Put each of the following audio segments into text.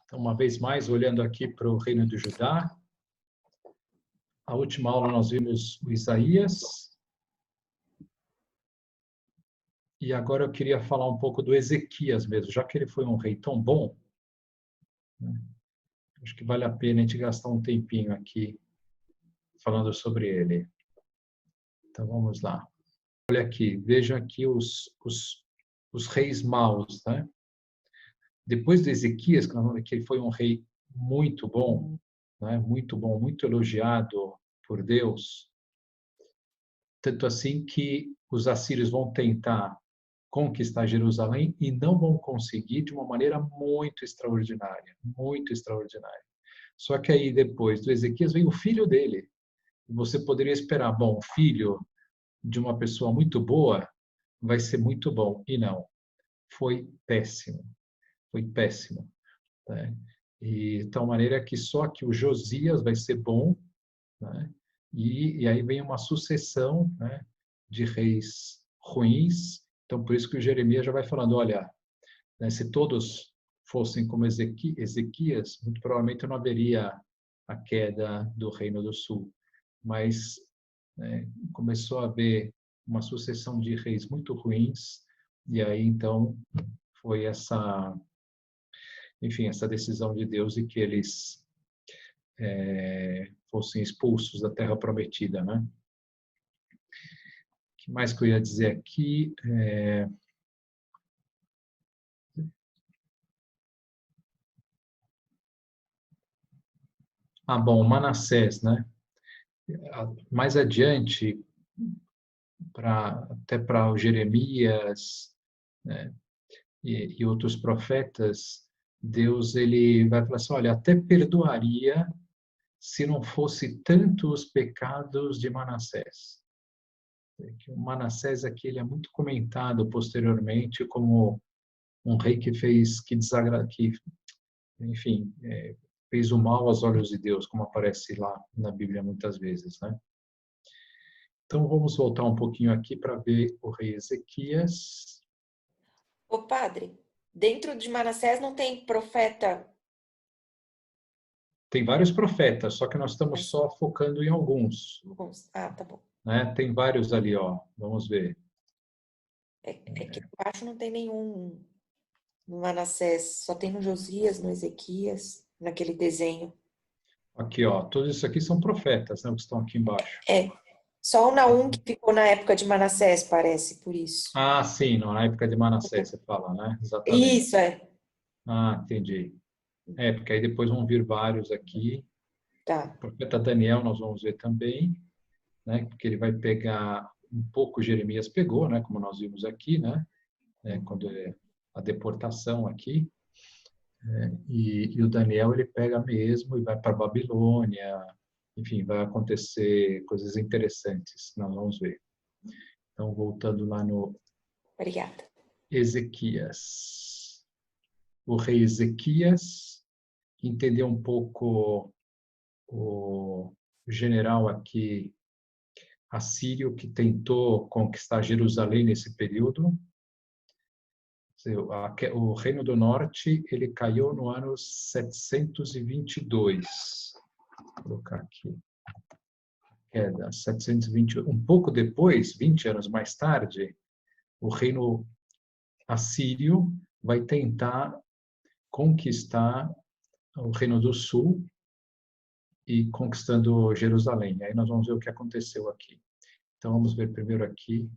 Então, uma vez mais, olhando aqui para o reino de Judá, a última aula nós vimos o Isaías, e agora eu queria falar um pouco do Ezequias mesmo, já que ele foi um rei tão bom, né? Acho que vale a pena a gente gastar um tempinho aqui falando sobre ele. Então, vamos lá. Olha aqui, veja aqui os reis maus, né? Depois de Ezequias, que ele foi um rei muito bom, né? Muito bom, muito elogiado por Deus, tanto assim que os assírios vão tentar conquistar Jerusalém e não vão conseguir de uma maneira muito extraordinária, muito extraordinária. Só que aí depois do Ezequias vem o filho dele. Você poderia esperar, bom, o filho de uma pessoa muito boa vai ser muito bom. E não, foi péssimo, foi péssimo, né? E de tal maneira que só que o Josias vai ser bom, né? E aí vem uma sucessão, né, de reis ruins. Então, por isso que o Jeremias já vai falando, olha, né, se todos fossem como Ezequias, muito provavelmente não haveria a queda do Reino do Sul. Mas, né, começou a haver uma sucessão de reis muito ruins, e aí, então, foi essa decisão de Deus de que eles fossem expulsos da Terra Prometida, né? O que mais que eu ia dizer aqui? Bom, Manassés, né? Mais adiante, até para o Jeremias, né, e outros profetas, Deus ele vai falar assim, olha, até perdoaria se não fosse tanto os pecados de Manassés. O Manassés aqui ele é muito comentado posteriormente como um rei que enfim, fez o mal aos olhos de Deus, como aparece lá na Bíblia muitas vezes, né? Então vamos voltar um pouquinho aqui para ver o rei Ezequias. Ô, padre, dentro de Manassés não tem profeta? Tem vários profetas, só que nós estamos só focando em alguns, Ah, tá bom. né? Tem vários ali, ó. Vamos ver. É que embaixo não tem nenhum no Manassés, só tem no Josias, no Ezequias, naquele desenho. Aqui, ó. Todos isso aqui são profetas, né? Que estão aqui embaixo. É, só o Naum que ficou na época de Manassés, parece, por isso. Sim, na época de Manassés, você fala, né? Exatamente. Isso, é. Entendi. Porque aí depois vão vir vários aqui. Tá. O profeta Daniel nós vamos ver também, né? Porque ele vai pegar um pouco, Jeremias pegou, né? Como nós vimos aqui, né? Quando a deportação aqui. E o Daniel ele pega mesmo e vai para a Babilônia. Enfim, vai acontecer coisas interessantes, nós vamos ver. Então, voltando lá no Obrigada. Ezequias. O rei Ezequias entendeu um pouco o general aqui assírio que tentou conquistar Jerusalém nesse período. O Reino do Norte ele caiu no ano 722. Vou colocar aqui. Queda 720. Um pouco depois, 20 anos mais tarde, o Reino Assírio vai tentar conquistar o Reino do Sul e conquistando Jerusalém. Aí nós vamos ver o que aconteceu aqui. Então vamos ver primeiro aqui.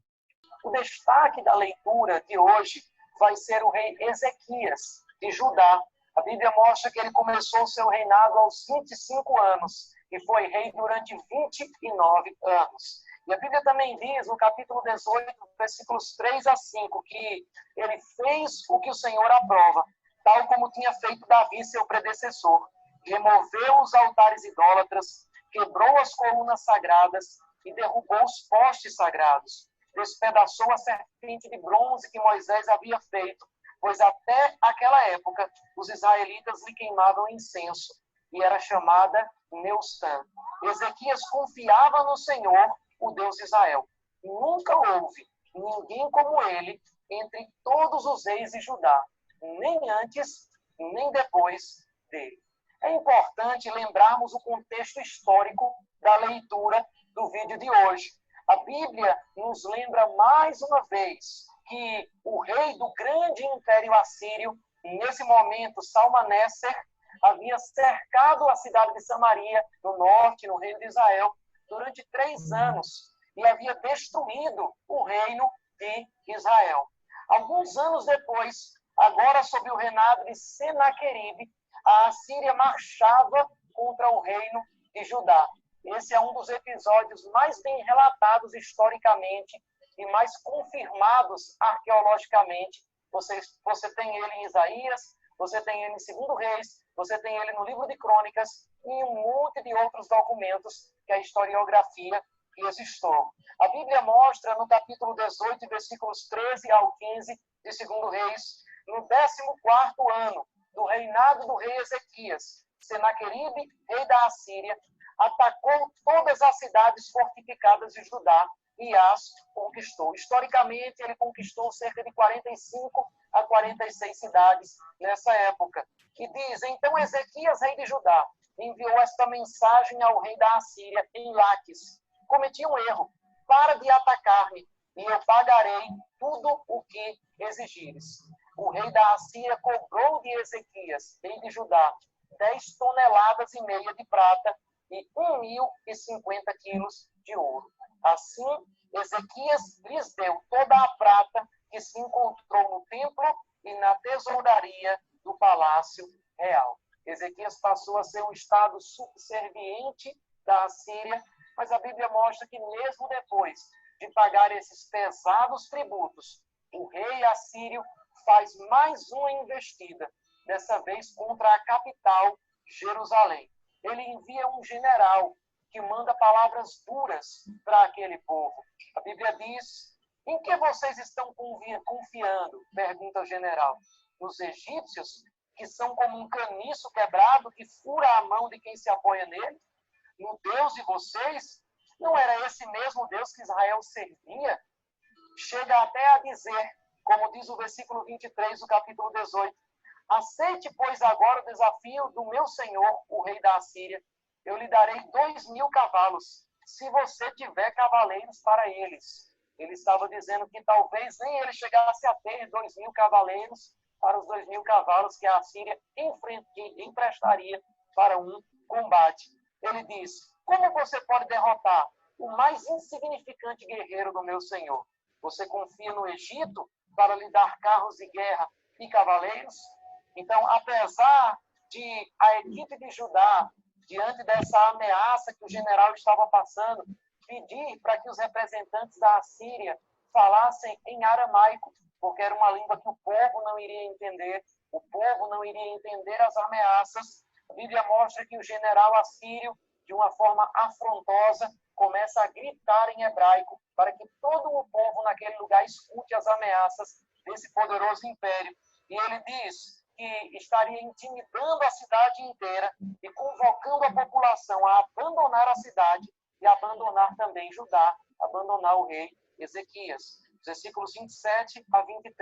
O destaque da leitura de hoje vai ser o rei Ezequias, de Judá. A Bíblia mostra que ele começou o seu reinado aos 25 anos e foi rei durante 29 anos. E a Bíblia também diz, no capítulo 18, versículos 3 a 5, que ele fez o que o Senhor aprova, tal como tinha feito Davi, seu predecessor. Removeu os altares idólatras, quebrou as colunas sagradas e derrubou os postes sagrados. Despedaçou a serpente de bronze que Moisés havia feito, pois até aquela época os israelitas lhe queimavam incenso, e era chamada Neustã. Ezequias confiava no Senhor, o Deus de Israel. Nunca houve ninguém como ele entre todos os reis de Judá, nem antes, nem depois dele. É importante lembrarmos o contexto histórico da leitura do vídeo de hoje. A Bíblia nos lembra mais uma vez que o rei do grande império assírio, nesse momento, Salmaneser, havia cercado a cidade de Samaria, no norte, no reino de Israel, durante 3 anos, e havia destruído o reino de Israel. Alguns anos depois, agora sob o reinado de Senaqueribe, a Assíria marchava contra o reino de Judá. Esse é um dos episódios mais bem relatados historicamente e mais confirmados arqueologicamente. Você tem ele em Isaías, você tem ele em 2 Reis, você tem ele no livro de Crônicas e em um monte de outros documentos que a historiografia registrou. A Bíblia mostra no capítulo 18, versículos 13 ao 15 de 2 Reis, no 14º ano do reinado do rei Ezequias, Senaqueribe, rei da Assíria, atacou todas as cidades fortificadas de Judá e as conquistou. Historicamente, ele conquistou cerca de 45 a 46 cidades nessa época. E diz, então Ezequias, rei de Judá, enviou esta mensagem ao rei da Assíria em Laques. Cometi um erro. Para de atacar-me e eu pagarei tudo o que exigires. O rei da Assíria cobrou de Ezequias, rei de Judá, 10,5 toneladas de prata e 1.050 quilos de ouro. Assim, Ezequias lhes deu toda a prata que se encontrou no templo e na tesouraria do palácio real. Ezequias passou a ser um estado subserviente da Assíria, mas a Bíblia mostra que mesmo depois de pagar esses pesados tributos, o rei assírio faz mais uma investida, dessa vez contra a capital, Jerusalém. Ele envia um general que manda palavras duras para aquele povo. A Bíblia diz, em que vocês estão confiando? Pergunta o general. Nos egípcios, que são como um caniço quebrado que fura a mão de quem se apoia nele? No Deus de vocês? Não era esse mesmo Deus que Israel servia? Chega até a dizer, como diz o versículo 23 do capítulo 18, aceite, pois, agora o desafio do meu senhor, o rei da Assíria. Eu lhe darei 2.000 cavalos, se você tiver cavaleiros para eles. Ele estava dizendo que talvez nem ele chegasse a ter 2.000 cavaleiros para os 2.000 cavalos que a Assíria emprestaria para um combate. Ele diz, como você pode derrotar o mais insignificante guerreiro do meu senhor? Você confia no Egito para lhe dar carros de guerra e cavaleiros? Então, apesar de a equipe de Judá, diante dessa ameaça que o general estava passando, pedir para que os representantes da Assíria falassem em aramaico, porque era uma língua que o povo não iria entender, o povo não iria entender as ameaças. A Bíblia mostra que o general assírio, de uma forma afrontosa, começa a gritar em hebraico para que todo o povo naquele lugar escute as ameaças desse poderoso império. E ele diz que estaria intimidando a cidade inteira e convocando a população a abandonar a cidade e abandonar também Judá, abandonar o rei Ezequias. Os versículos 27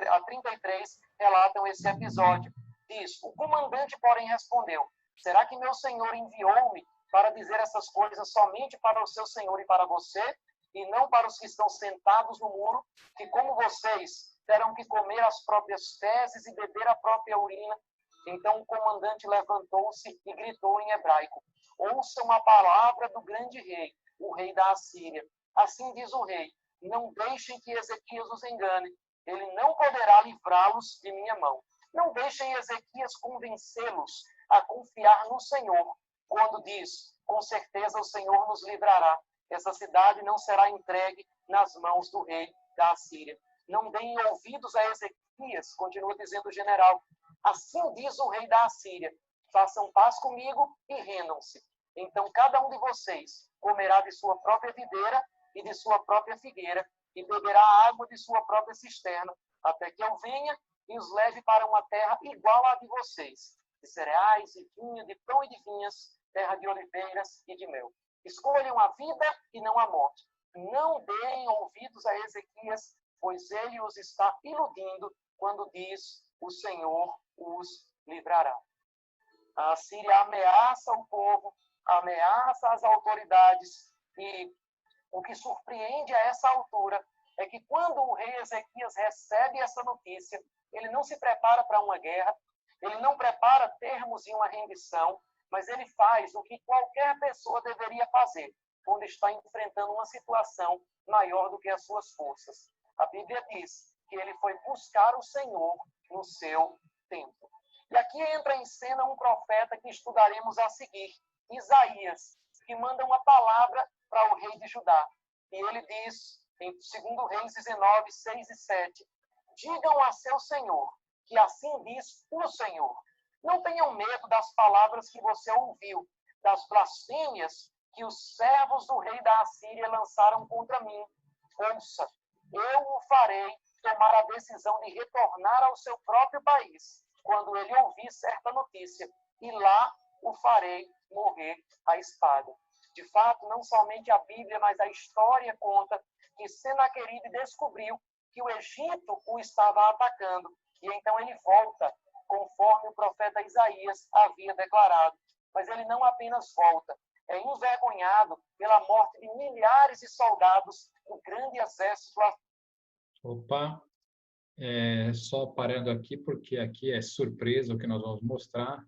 a 33 relatam esse episódio. Diz, o comandante, porém, respondeu, será que meu senhor enviou-me para dizer essas coisas somente para o seu senhor e para você, e não para os que estão sentados no muro, que como vocês terão que comer as próprias fezes e beber a própria urina? Então o comandante levantou-se e gritou em hebraico, ouçam a palavra do grande rei, o rei da Assíria. Assim diz o rei, não deixem que Ezequias os engane, ele não poderá livrá-los de minha mão. Não deixem Ezequias convencê-los a confiar no Senhor, quando diz, com certeza o Senhor nos livrará. Essa cidade não será entregue nas mãos do rei da Assíria. Não deem ouvidos a Ezequias, continua dizendo o general. Assim diz o rei da Assíria, façam paz comigo e rendam-se. Então cada um de vocês comerá de sua própria videira e de sua própria figueira, e beberá água de sua própria cisterna, até que eu venha e os leve para uma terra igual à de vocês, de cereais e vinho, de pão e de vinhas, terra de oliveiras e de mel. Escolham a vida e não a morte. Não deem ouvidos a Ezequias, pois ele os está iludindo quando diz, o Senhor os livrará. A Assíria ameaça o povo, ameaça as autoridades, e o que surpreende a essa altura é que quando o rei Ezequias recebe essa notícia, ele não se prepara para uma guerra, ele não prepara termos de uma rendição, mas ele faz o que qualquer pessoa deveria fazer quando está enfrentando uma situação maior do que as suas forças. A Bíblia diz que ele foi buscar o Senhor no seu templo. E aqui entra em cena um profeta que estudaremos a seguir, Isaías, que manda uma palavra para o rei de Judá. E ele diz, em 2 Reis 19, 6 e 7, digam a seu senhor, que assim diz o Senhor. Não tenham medo das palavras que você ouviu, das blasfêmias que os servos do rei da Assíria lançaram contra mim. Ouça, eu o farei tomar a decisão de retornar ao seu próprio país, quando ele ouvir certa notícia, e lá o farei morrer à espada. De fato, não somente a Bíblia, mas a história conta que Senaqueribe descobriu que o Egito o estava atacando, e então ele volta, conforme o profeta Isaías havia declarado. Mas ele não apenas volta, é envergonhado pela morte de milhares de soldados do grande exército. Opa, só parando aqui, porque aqui é surpresa o que nós vamos mostrar.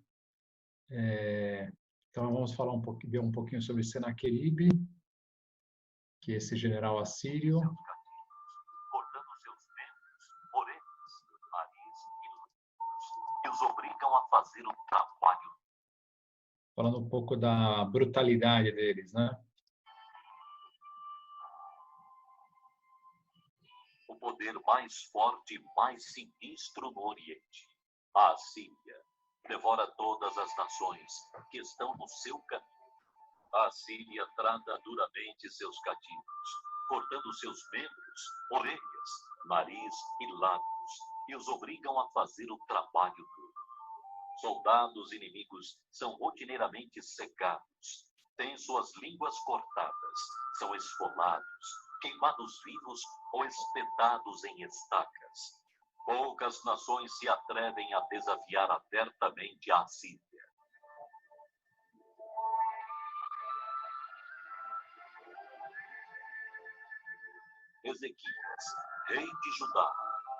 Então, vamos falar ver um pouquinho sobre Senaqueribe, que é esse general assírio. Cortando seus membros, orelhas, nariz e os obrigam a fazer o trabalho. Falando um pouco da brutalidade deles, né? O poder mais forte e mais sinistro no Oriente, a Assíria, devora todas as nações que estão no seu caminho. A Assíria trata duramente seus cativos, cortando seus membros, orelhas, nariz e lábios, e os obrigam a fazer o trabalho duro. Soldados inimigos são rotineiramente secados, têm suas línguas cortadas, são esfolados, queimados vivos ou espetados em estacas. Poucas nações se atrevem a desafiar abertamente a Assíria. Ezequias, rei de Judá,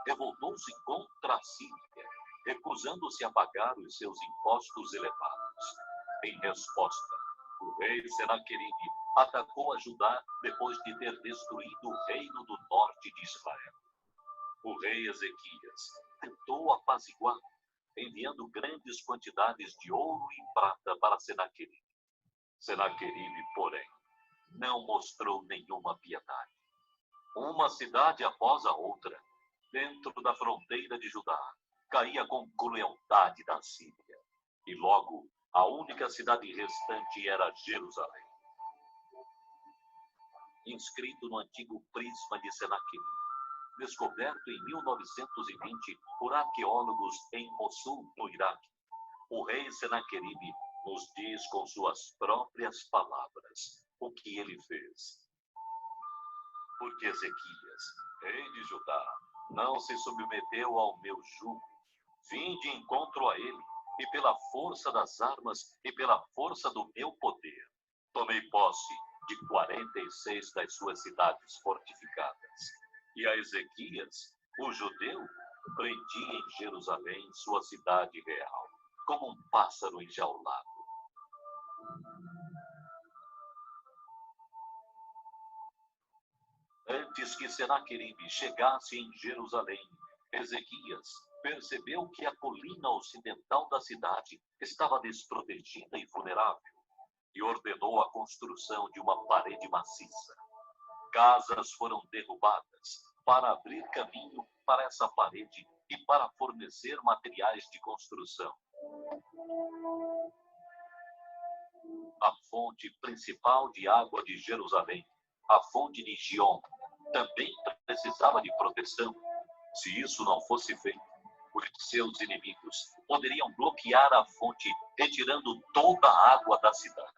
revoltou-se contra a Síria, recusando-se a pagar os seus impostos elevados. Em resposta, o rei Senaqueribe atacou a Judá depois de ter destruído o reino do norte de Israel. O rei Ezequias tentou apaziguar, enviando grandes quantidades de ouro e prata para Senaqueribe. Senaqueribe, porém, não mostrou nenhuma piedade. Uma cidade após a outra, dentro da fronteira de Judá, caía com crueldade da Síria. E logo, a única cidade restante era Jerusalém. Inscrito no antigo prisma de Senaqueribe, descoberto em 1920 por arqueólogos em Mossul, no Iraque, o rei Senaqueribe nos diz com suas próprias palavras o que ele fez. Porque Ezequias, rei de Judá, não se submeteu ao meu jugo, vim de encontro a ele, e pela força das armas e pela força do meu poder, tomei posse de 46 das suas cidades fortificadas. E a Ezequias, o judeu, prendi em Jerusalém sua cidade real, como um pássaro enjaulado. Antes que Senaqueribe chegasse em Jerusalém, Ezequias percebeu que a colina ocidental da cidade estava desprotegida e vulnerável, e ordenou a construção de uma parede maciça. Casas foram derrubadas para abrir caminho para essa parede e para fornecer materiais de construção. A fonte principal de água de Jerusalém, a fonte de Gion, também precisava de proteção. Se isso não fosse feito, os seus inimigos poderiam bloquear a fonte, retirando toda a água da cidade.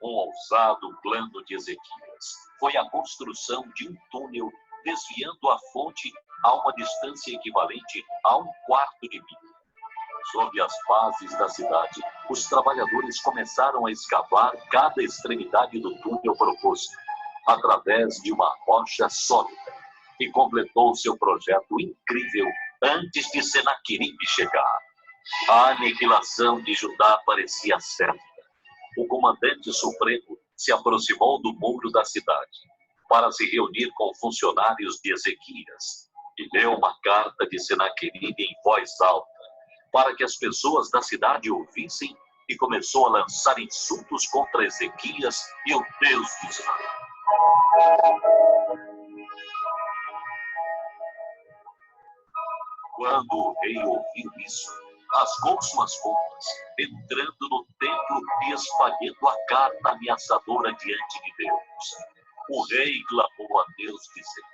Um ousado plano de Ezequias foi a construção de um túnel desviando a fonte a uma distância equivalente a 1/4 de milha. Sob as bases da cidade, os trabalhadores começaram a escavar cada extremidade do túnel proposto, através de uma rocha sólida, e completou seu projeto incrível antes de Senaqueribe chegar. A aniquilação de Judá parecia certa. O comandante supremo se aproximou do muro da cidade para se reunir com funcionários de Ezequias e leu uma carta de Senaqueribe em voz alta para que as pessoas da cidade ouvissem, e começou a lançar insultos contra Ezequias e o Deus de Israel. Quando o rei ouviu isso, rasgou suas roupas, entrando no templo e espalhando a carta ameaçadora diante de Deus. O rei clamou a Deus, dizendo: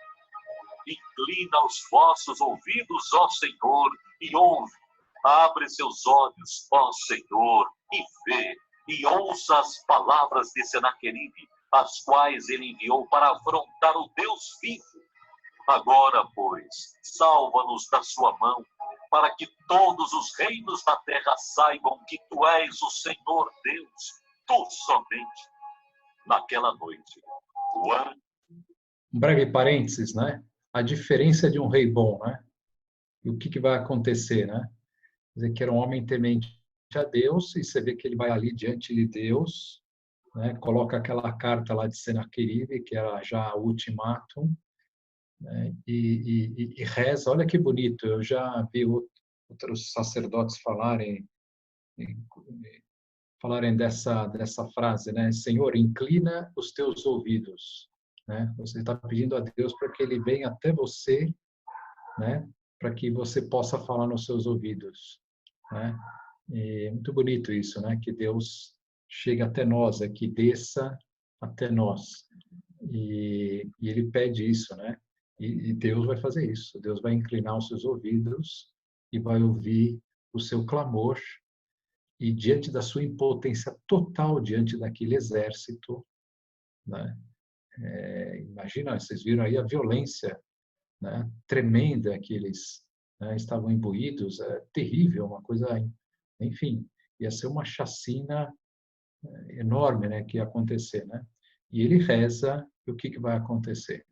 inclina os vossos ouvidos, ó Senhor, e ouve. Abre seus olhos, ó Senhor, e vê, e ouça as palavras de Senaqueribe, as quais ele enviou para afrontar o Deus vivo. Agora, pois, salva-nos da sua mão, para que todos os reinos da terra saibam que tu és o Senhor Deus, tu somente. Naquela noite, o anjo... Um breve parênteses, né? A diferença de um rei bom, né? E o que vai acontecer, né? Quer dizer, que era um homem temente a Deus, e você vê que ele vai ali diante de Deus, né? Coloca aquela carta lá de Senaqueribe, que era já o ultimátum, né? E reza. Olha que bonito, eu já vi outros sacerdotes falarem dessa frase, né? Senhor, inclina os teus ouvidos, né? Você está pedindo a Deus para que ele venha até você, né? Para que você possa falar nos seus ouvidos, né? E é muito bonito isso, né? Que Deus chega até nós, que desça até nós, e ele pede isso, né? E Deus vai fazer isso. Deus vai inclinar os seus ouvidos e vai ouvir o seu clamor, e diante da sua impotência total diante daquele exército, né? Imagina, vocês viram aí a violência, né? Tremenda que eles, né, estavam imbuídos, terrível, uma coisa, enfim, ia ser uma chacina enorme, né, que ia acontecer, né? E ele reza, e o que vai acontecer?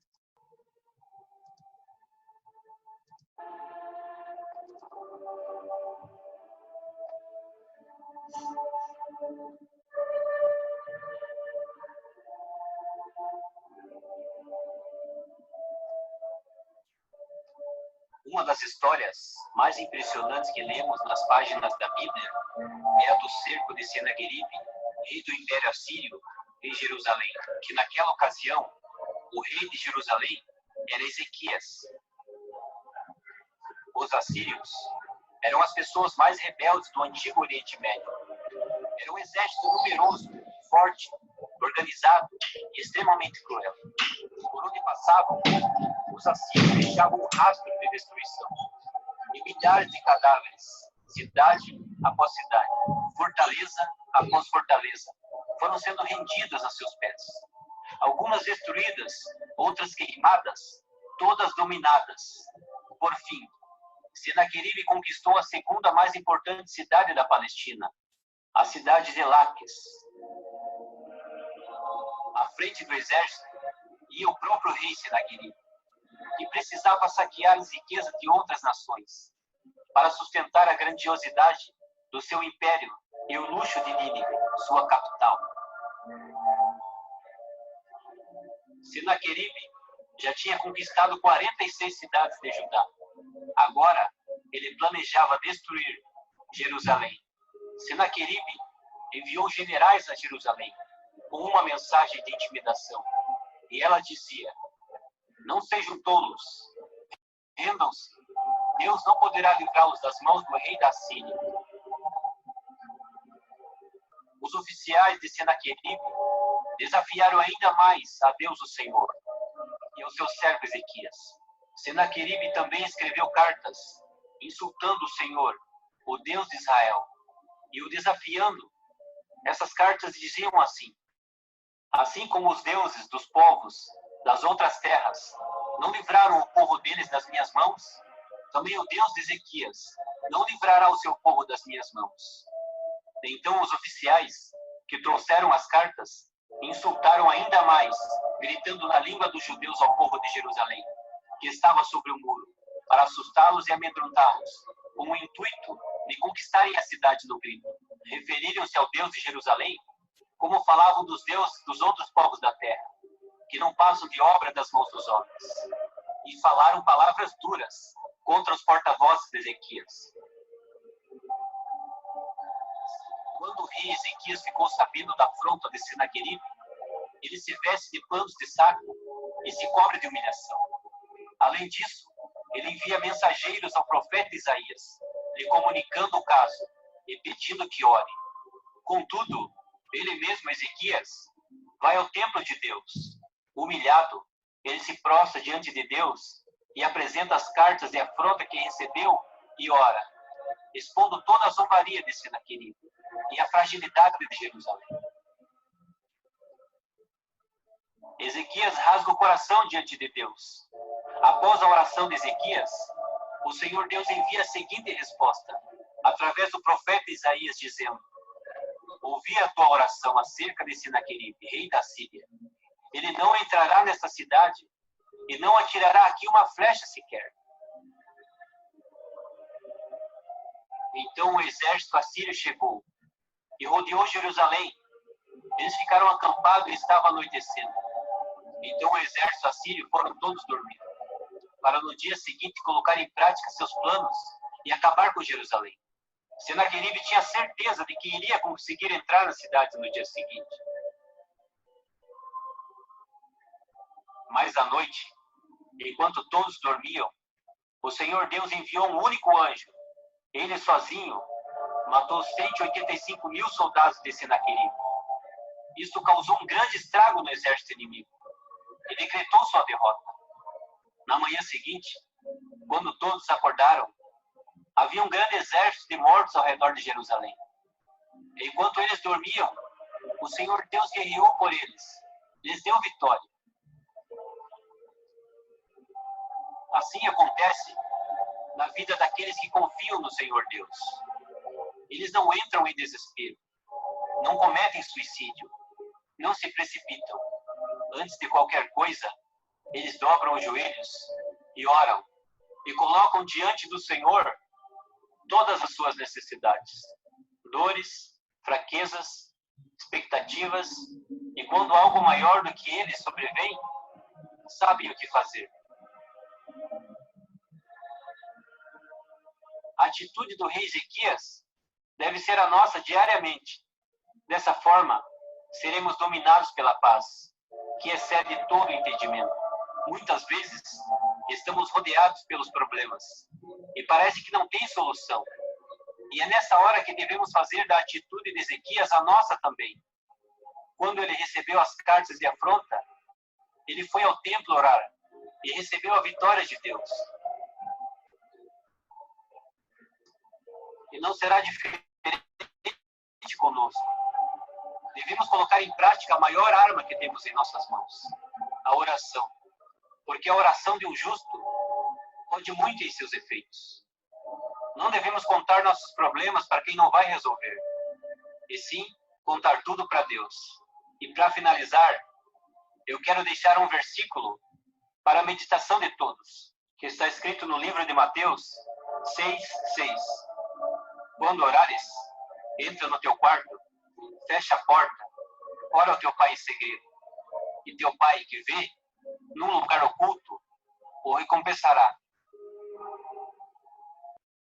Uma das histórias mais impressionantes que lemos nas páginas da Bíblia é a do cerco de Senaqueribe, rei do Império Assírio, em Jerusalém, que naquela ocasião, o rei de Jerusalém era Ezequias. Os assírios eram as pessoas mais rebeldes do antigo Oriente Médio. Era um exército numeroso, forte, organizado e extremamente cruel. Por onde passavam, os assírios deixavam um rastro de destruição. E milhares de cadáveres, cidade após cidade, fortaleza após fortaleza, foram sendo rendidas a seus pés. Algumas destruídas, outras queimadas, todas dominadas. Por fim, Senaqueribe conquistou a segunda mais importante cidade da Palestina, a cidade de Laques. À frente do exército ia o próprio rei Senaqueribe, que precisava saquear as riquezas de outras nações para sustentar a grandiosidade do seu império e o luxo de Nínive, sua capital. Senaqueribe já tinha conquistado 46 cidades de Judá. Agora, ele planejava destruir Jerusalém. Senaqueribe enviou generais a Jerusalém com uma mensagem de intimidação. E ela dizia: não sejam tolos, rendam-se. Deus não poderá livrá-los das mãos do rei da Síria. Os oficiais de Senaqueribe desafiaram ainda mais a Deus o Senhor e o seu servo Ezequias. Senaqueribe também escreveu cartas insultando o Senhor, o Deus de Israel, e o desafiando. Essas cartas diziam assim: assim como os deuses dos povos das outras terras não livraram o povo deles das minhas mãos, também o Deus de Ezequias não livrará o seu povo das minhas mãos. Então os oficiais que trouxeram as cartas insultaram ainda mais, gritando na língua dos judeus ao povo de Jerusalém, que estava sobre o muro, para assustá-los e amedrontá-los, com o intuito de conquistarem a cidade no grito. Referiram-se ao Deus de Jerusalém como falavam dos deuses dos outros povos da terra, que não passam de obra das mãos dos homens. E falaram palavras duras contra os porta-vozes de Ezequias. Quando o rei Ezequias ficou sabendo da afronta de Senaqueribe, ele se veste de panos de saco e se cobre de humilhação. Além disso, ele envia mensageiros ao profeta Isaías, lhe comunicando o caso e pedindo que ore. Contudo, ele mesmo, Ezequias, vai ao templo de Deus. Humilhado, ele se prostra diante de Deus e apresenta as cartas de afronta que recebeu e ora, expondo toda a zombaria de Senaqueribe e a fragilidade de Jerusalém. Ezequias rasga o coração diante de Deus. Após a oração de Ezequias, o Senhor Deus envia a seguinte resposta, através do profeta Isaías, dizendo: ouvi a tua oração acerca de Senaqueribe, rei da Síria. Ele não entrará nesta cidade e não atirará aqui uma flecha sequer. Então o exército assírio chegou e rodeou Jerusalém. Eles ficaram acampados e estava anoitecendo. Então o exército assírio foram todos dormir, para no dia seguinte colocar em prática seus planos e acabar com Jerusalém. Senaqueribe tinha certeza de que iria conseguir entrar na cidade no dia seguinte. Mas à noite, enquanto todos dormiam, o Senhor Deus enviou um único anjo. Ele sozinho matou 185.000 soldados de Senaqueribe. Isso causou um grande estrago no exército inimigo e decretou sua derrota. Na manhã seguinte, quando todos acordaram, havia um grande exército de mortos ao redor de Jerusalém. Enquanto eles dormiam, o Senhor Deus guerreou por eles, lhes deu vitória. Assim acontece na vida daqueles que confiam no Senhor Deus. Eles não entram em desespero, não cometem suicídio, não se precipitam. Antes de qualquer coisa, eles dobram os joelhos e oram e colocam diante do Senhor todas as suas necessidades, dores, fraquezas, expectativas, e quando algo maior do que eles sobrevém, sabem o que fazer. A atitude do rei Ezequias deve ser a nossa diariamente. Dessa forma, seremos dominados pela paz, que excede todo o entendimento. Muitas vezes, estamos rodeados pelos problemas e parece que não tem solução. E é nessa hora que devemos fazer da atitude de Ezequias a nossa também. Quando ele recebeu as cartas de afronta, ele foi ao templo orar e recebeu a vitória de Deus. E não será diferente conosco. Devemos colocar em prática a maior arma que temos em nossas mãos, a oração. Porque a oração de um justo pode muito em seus efeitos. Não devemos contar nossos problemas para quem não vai resolver, e sim contar tudo para Deus. E para finalizar, eu quero deixar um versículo para a meditação de todos, que está escrito no livro de Mateus 6:6. Quando orares, entra no teu quarto, fecha a porta, ora ao teu pai em segredo, e teu pai que vê num lugar oculto o recompensará.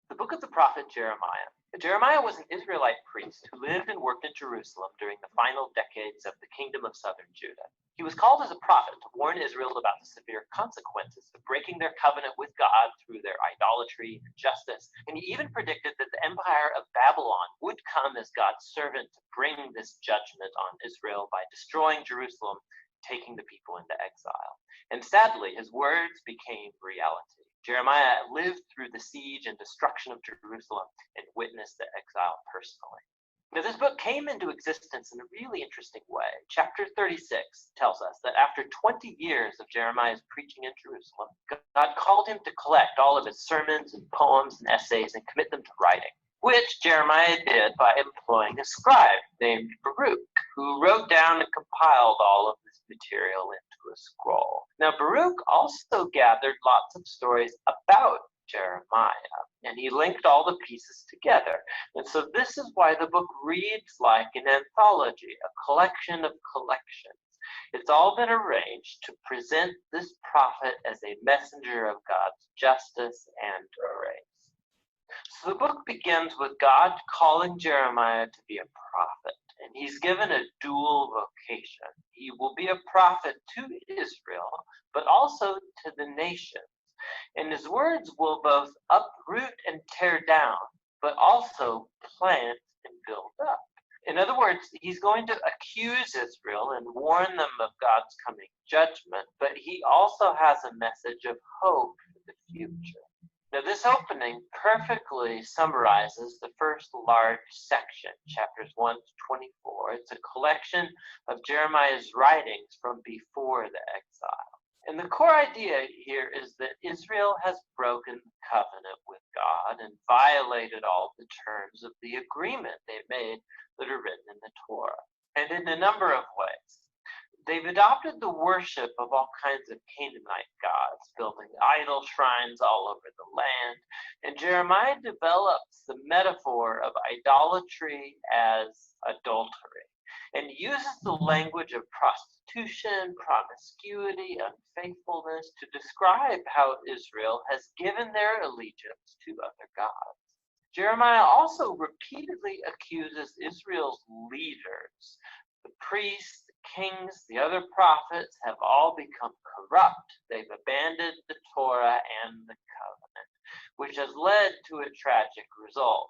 The book of the prophet Jeremiah. Jeremiah was an Israelite priest who lived and worked in Jerusalem during the final decades of the kingdom of southern Judah. He was called as a prophet to warn Israel about the severe consequences of breaking their covenant with God through their idolatry and injustice, and he even predicted that the empire of Babylon would come as God's servant to bring this judgment on Israel by destroying Jerusalem, taking the people into exile. And sadly, his words became reality. Jeremiah lived through the siege and destruction of Jerusalem and witnessed the exile personally. Now, this book came into existence in a really interesting way. Chapter 36 tells us that after 20 years of Jeremiah's preaching in Jerusalem, God called him to collect all of his sermons and poems and essays and commit them to writing, which Jeremiah did by employing a scribe named Baruch, who wrote down and compiled all of this material into a scroll. Now, Baruch also gathered lots of stories about Jeremiah, and he linked all the pieces together. And so this is why the book reads like an anthology, a collection of collections. It's all been arranged to present this prophet as a messenger of God's justice and grace. So the book begins with God calling Jeremiah to be a prophet, and he's given a dual vocation. He will be a prophet to Israel, but also to the nations. And his words will both uproot and tear down, but also plant and build up. In other words, he's going to accuse Israel and warn them of God's coming judgment, but he also has a message of hope for the future. Now, this opening perfectly summarizes the first large section, chapters 1 to 24. It's a collection of Jeremiah's writings from before the exile. And the core idea here is that Israel has broken the covenant with God and violated all the terms of the agreement they made that are written in the Torah, and in a number of ways. They've adopted the worship of all kinds of Canaanite gods, building idol shrines all over the land, and Jeremiah develops the metaphor of idolatry as adultery, and uses the language of prostitution, promiscuity, unfaithfulness to describe how Israel has given their allegiance to other gods. Jeremiah also repeatedly accuses Israel's leaders. The priests, the kings, the other prophets have all become corrupt. They've abandoned the Torah and the covenant, which has led to a tragic result: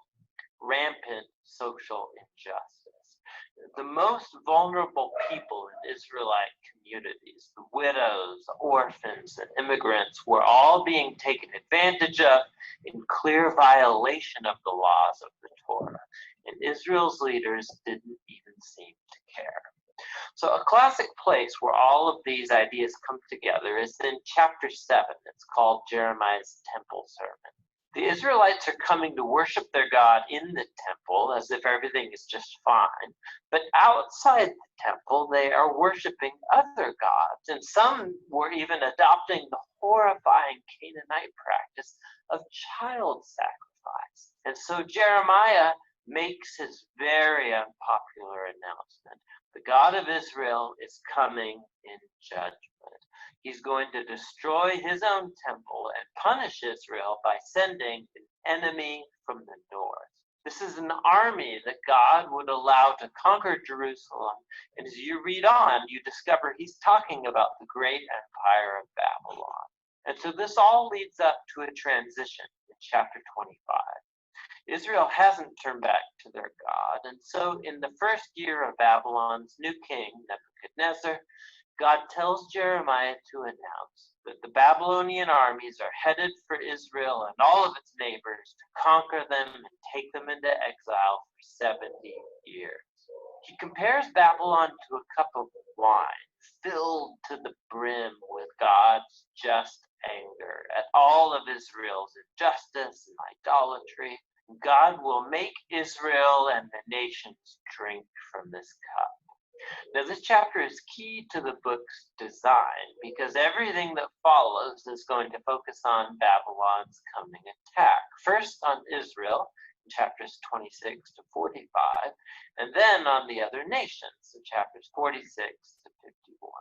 rampant social injustice. The most vulnerable people in Israelite communities, the widows, orphans, and immigrants, were all being taken advantage of in clear violation of the laws of the Torah, and Israel's leaders didn't even seem to care. So a classic place where all of these ideas come together is in chapter 7. It's called Jeremiah's Temple Sermon. The Israelites are coming to worship their God in the temple as if everything is just fine. But outside the temple, they are worshiping other gods. And some were even adopting the horrifying Canaanite practice of child sacrifice. And so Jeremiah makes his very unpopular announcement. The God of Israel is coming in judgment. He's going to destroy his own temple and punish Israel by sending an enemy from the north. This is an army that God would allow to conquer Jerusalem. And as you read on, you discover he's talking about the great empire of Babylon. And so this all leads up to a transition in chapter 25. Israel hasn't turned back to their God. And so in the first year of Babylon's new king, Nebuchadnezzar, God tells Jeremiah to announce that the Babylonian armies are headed for Israel and all of its neighbors to conquer them and take them into exile for 70 years. He compares Babylon to a cup of wine filled to the brim with God's just anger at all of Israel's injustice and idolatry. God will make Israel and the nations drink from this cup. Now, this chapter is key to the book's design because everything that follows is going to focus on Babylon's coming attack. First on Israel, in chapters 26 to 45, and then on the other nations, in chapters 46 to 51.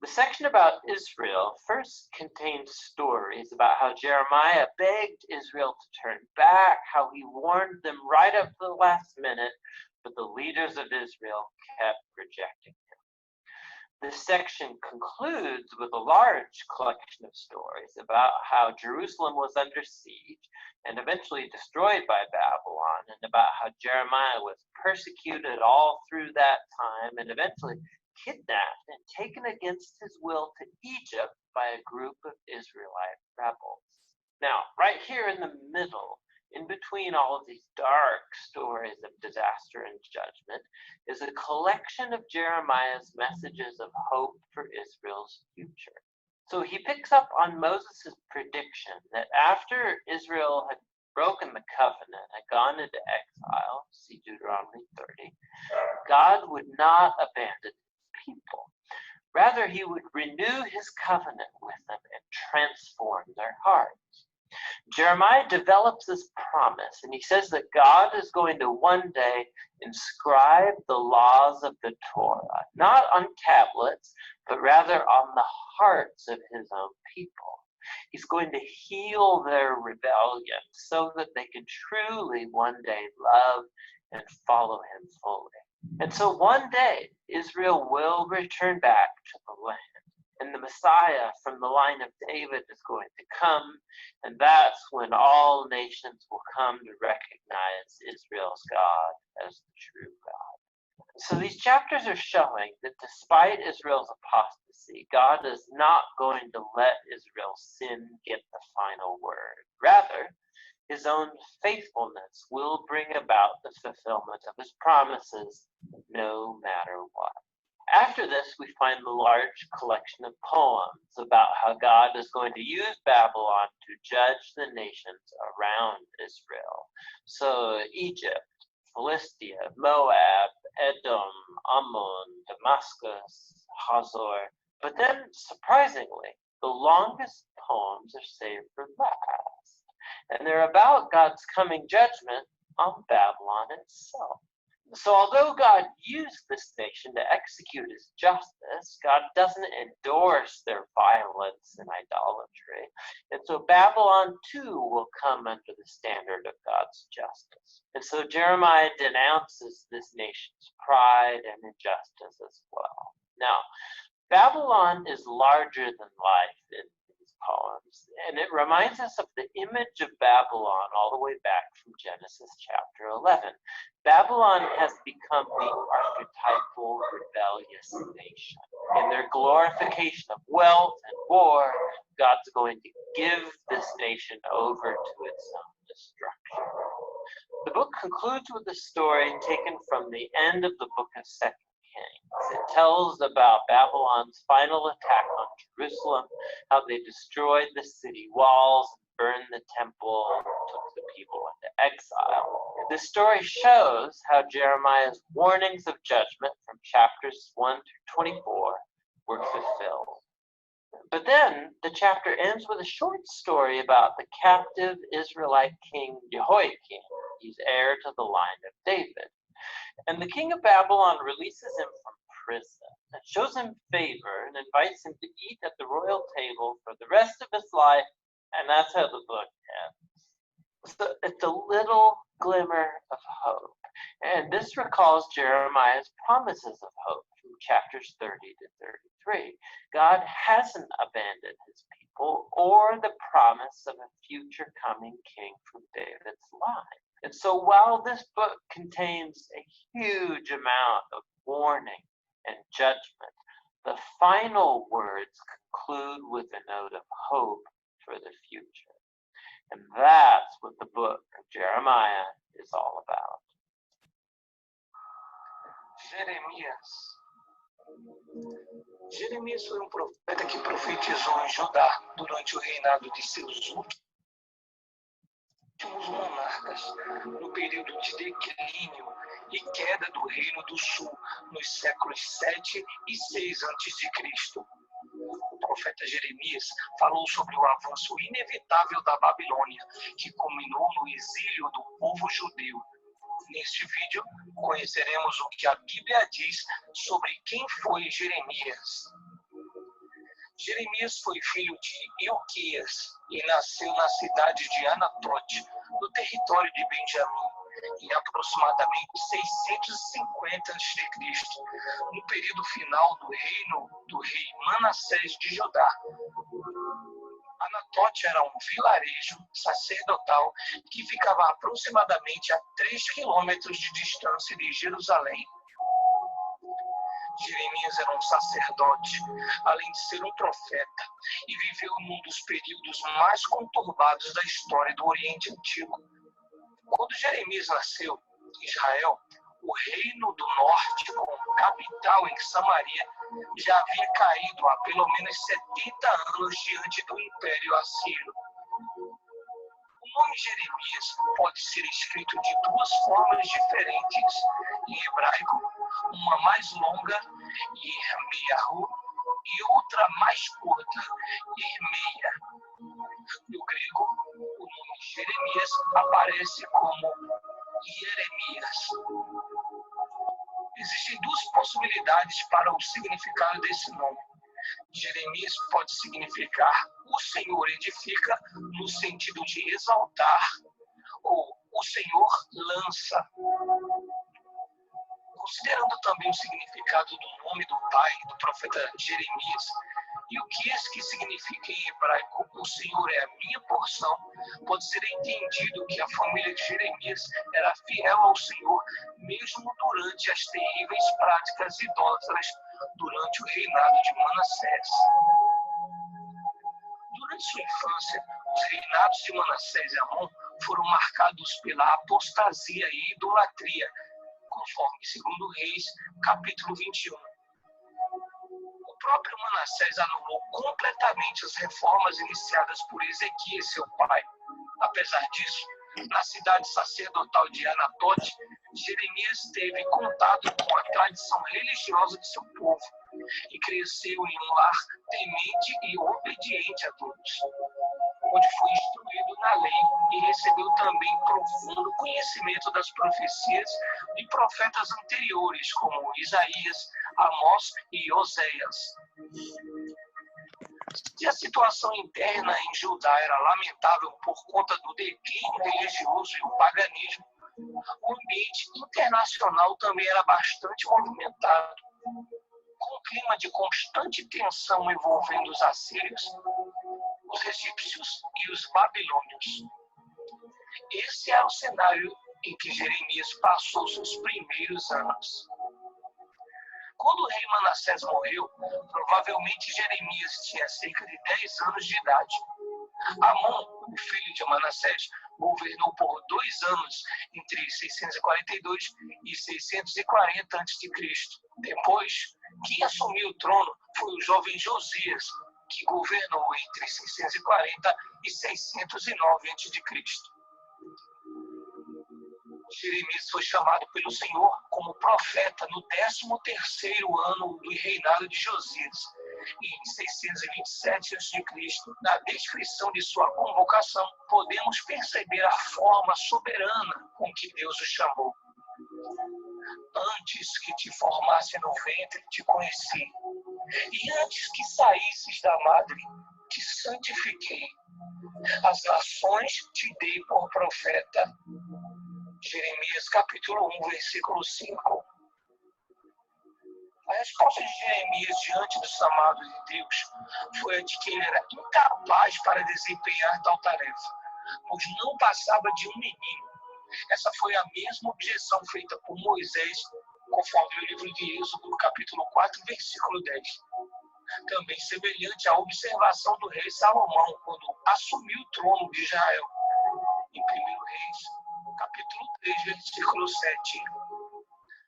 The section about Israel first contains stories about how Jeremiah begged Israel to turn back, how he warned them right up to the last minute, but the leaders of Israel kept rejecting him. This section concludes with a large collection of stories about how Jerusalem was under siege and eventually destroyed by Babylon, and about how Jeremiah was persecuted all through that time and eventually kidnapped and taken against his will to Egypt by a group of Israelite rebels. Now, right here in the middle in between all of these dark stories of disaster and judgment, is a collection of Jeremiah's messages of hope for Israel's future. So he picks up on Moses' prediction that after Israel had broken the covenant, had gone into exile, see Deuteronomy 30, God would not abandon his people. Rather, he would renew his covenant with them and transform their hearts. Jeremiah develops this promise, and he says that God is going to one day inscribe the laws of the Torah, not on tablets, but rather on the hearts of his own people. He's going to heal their rebellion so that they can truly one day love and follow him fully. And so one day, Israel will return back to the land. And the Messiah from the line of David is going to come, and that's when all nations will come to recognize Israel's God as the true God. So these chapters are showing that despite Israel's apostasy, God is not going to let Israel's sin get the final word. Rather, his own faithfulness will bring about the fulfillment of his promises, no matter what. After this, we find the large collection of poems about how God is going to use Babylon to judge the nations around Israel. So Egypt, Philistia, Moab, Edom, Ammon, Damascus, Hazor. But then, surprisingly, the longest poems are saved for last. And they're about God's coming judgment on Babylon itself. So although God used this nation to execute his justice, God doesn't endorse their violence and idolatry. And so Babylon too will come under the standard of God's justice. And so Jeremiah denounces this nation's pride and injustice as well. Now, Babylon is larger than life in these poems, and it reminds us of the image of Babylon all the way back from Genesis chapter 11. Babylon has become the archetypal rebellious nation. In their glorification of wealth and war, God's going to give this nation over to its own destruction. The book concludes with a story taken from the end of the book of 2 Kings. It tells about Babylon's final attack on Jerusalem, how they destroyed the city walls, burned the temple, and took the people into exile. This story shows how Jeremiah's warnings of judgment from chapters 1 through 24 were fulfilled. But then the chapter ends with a short story about the captive Israelite king Jehoiakim. He's heir to the line of David. And the king of Babylon releases him from prison and shows him favor and invites him to eat at the royal table for the rest of his life. And that's how the book ends. So it's a little glimmer of hope. And this recalls Jeremiah's promises of hope from chapters 30 to 33. God hasn't abandoned his people or the promise of a future coming king from David's line. And so while this book contains a huge amount of warning and judgment, the final words conclude with a note of hope for the future. And that's what the book of Jeremiah is all about. Jeremias foi profeta que profetizou em Judá durante o reinado de seus últimos monarcas, no período de declínio e queda do Reino do Sul, nos séculos 7 e 6 a.C. O profeta Jeremias falou sobre o avanço inevitável da Babilônia, que culminou no exílio do povo judeu. Neste vídeo, conheceremos o que a Bíblia diz sobre quem foi Jeremias. Jeremias foi filho de Ilquias e nasceu na cidade de Anatote, no território de Benjamim, em aproximadamente 650 a.C., no período final do reino do rei Manassés de Judá. Anatote era um vilarejo sacerdotal que ficava aproximadamente a 3 quilômetros de distância de Jerusalém. Jeremias era um sacerdote, além de ser um profeta, e viveu num dos períodos mais conturbados da história do Oriente Antigo. Quando Jeremias nasceu em Israel, o reino do norte, com capital em Samaria, já havia caído há pelo menos 70 anos diante do Império Assírio. O nome Jeremias pode ser escrito de duas formas diferentes em hebraico, uma mais longa, Yirmeyahu, e outra mais curta, Irmeia. No grego, o nome Jeremias aparece como Jeremias. Existem duas possibilidades para o significado desse nome. Jeremias pode significar o Senhor edifica, no sentido de exaltar, ou o Senhor lança. Considerando também o significado do nome do pai do profeta Jeremias, e o que esse que significa em hebraico, o Senhor é a minha porção, pode ser entendido que a família de Jeremias era fiel ao Senhor, mesmo durante as terríveis práticas idólatras durante o reinado de Manassés. Durante sua infância, os reinados de Manassés e Amon foram marcados pela apostasia e idolatria, conforme 2 Reis, capítulo 21. O próprio Manassés anulou completamente as reformas iniciadas por Ezequias, seu pai. Apesar disso, na cidade sacerdotal de Anatote, Jeremias teve contato com a tradição religiosa de seu povo e cresceu em um lar temente e obediente a Deus, onde foi instruído na lei e recebeu também profundo conhecimento das profecias de profetas anteriores, como Isaías, Amós e Oséias. Se a situação interna em Judá era lamentável por conta do declínio religioso e o paganismo, o ambiente internacional também era bastante movimentado, com um clima de constante tensão envolvendo os assírios, os egípcios e os babilônios. Esse é o cenário em que Jeremias passou seus primeiros anos. Quando o rei Manassés morreu, provavelmente Jeremias tinha cerca de 10 anos de idade. Amon, o filho de Manassés, governou por 2 anos, entre 642 e 640 a.C. Depois, quem assumiu o trono foi o jovem Josias, que governou entre 640 e 609 a.C. Jeremias foi chamado pelo Senhor como profeta no 13º ano do reinado de Josias. E em 627 a.C., na descrição de sua convocação, podemos perceber a forma soberana com que Deus o chamou. Antes que te formasse no ventre, te conheci. E antes que saísses da madre, te santifiquei. As nações te dei por profeta. Jeremias capítulo 1, versículo 5. A resposta de Jeremias diante do chamado de Deus foi a de que ele era incapaz para desempenhar tal tarefa, pois não passava de um menino. Essa foi a mesma objeção feita por Moisés, conforme o livro de Êxodo, capítulo 4, versículo 10. Também semelhante à observação do rei Salomão, quando assumiu o trono de Israel, em 1 Reis, capítulo 3, versículo 7.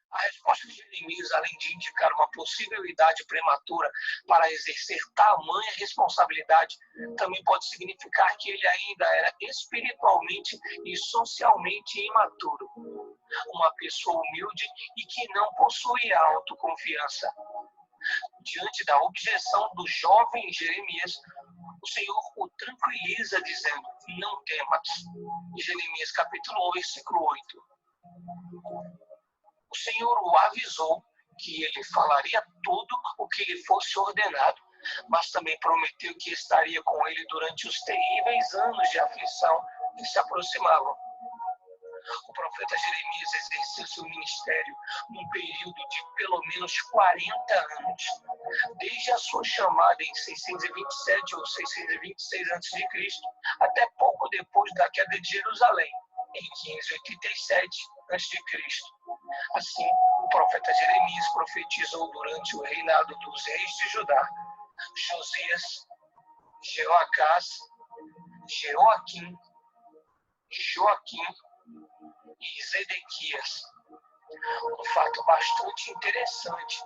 A resposta de Jeremias, além de indicar uma possível idade prematura para exercer tamanha responsabilidade, também pode significar que ele ainda era espiritualmente e socialmente imaturo. Uma pessoa humilde e que não possuía autoconfiança. Diante da objeção do jovem Jeremias, o Senhor o tranquiliza dizendo: não temas. Jeremias capítulo 1, versículo 8. O Senhor o avisou que ele falaria tudo o que lhe fosse ordenado, mas também prometeu que estaria com ele durante os terríveis anos de aflição que se aproximavam. O profeta Jeremias exerceu seu ministério num período de pelo menos 40 anos, desde a sua chamada em 627 ou 626 a.C., até pouco depois da queda de Jerusalém, em 587 a.C. Assim, o profeta Jeremias profetizou durante o reinado dos reis de Judá, Josias, Jeoacás, Jeoaquim, Joaquim, e Zedequias. Um fato bastante interessante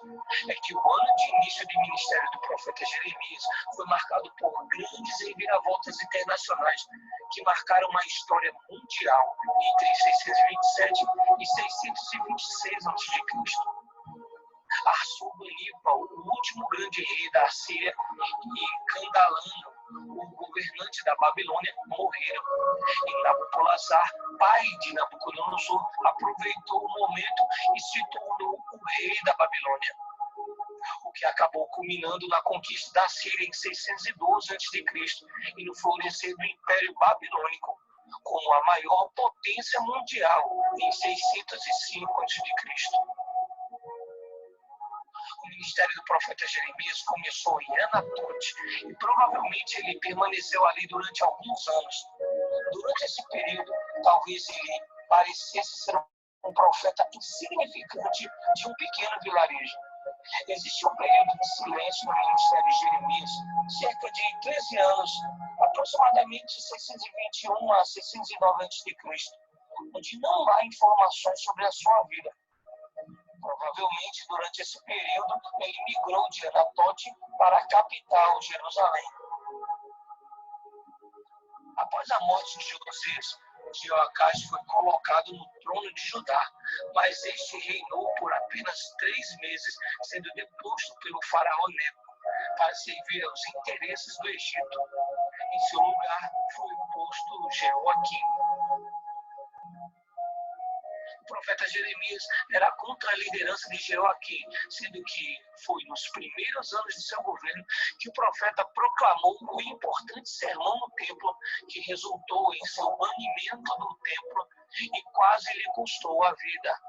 é que o ano de início do ministério do profeta Jeremias foi marcado por grandes reviravoltas internacionais que marcaram uma história mundial entre 627 e 626 a.C. Assurbanipal, o último grande rei da Síria, e Candalano, o governante da Babilônia, morreram. E Nabopolassar, pai de Nabucodonosor, aproveitou o momento e se tornou o rei da Babilônia, o que acabou culminando na conquista da Síria em 612 a.C. e no florescer do Império Babilônico como a maior potência mundial em 605 a.C. O ministério do profeta Jeremias começou em Anatote e provavelmente ele permaneceu ali durante alguns anos. Durante esse período, talvez ele parecesse ser um profeta insignificante de um pequeno vilarejo. Existe um período de silêncio no ministério de Jeremias, cerca de 13 anos, aproximadamente 621 a 609 a.C., onde não há informações sobre a sua vida. Provavelmente, durante esse período, ele migrou de Anatote para a capital, Jerusalém. Após a morte de Josias, Jeoacás foi colocado no trono de Judá, mas este reinou por apenas 3 meses, sendo deposto pelo faraó Neco, para servir aos interesses do Egito. Em seu lugar foi posto Jeoaquim. O profeta Jeremias era contra a liderança de Jeoaquim, sendo que foi nos primeiros anos de seu governo que o profeta proclamou o importante sermão no templo, que resultou em seu banimento do templo e quase lhe custou a vida.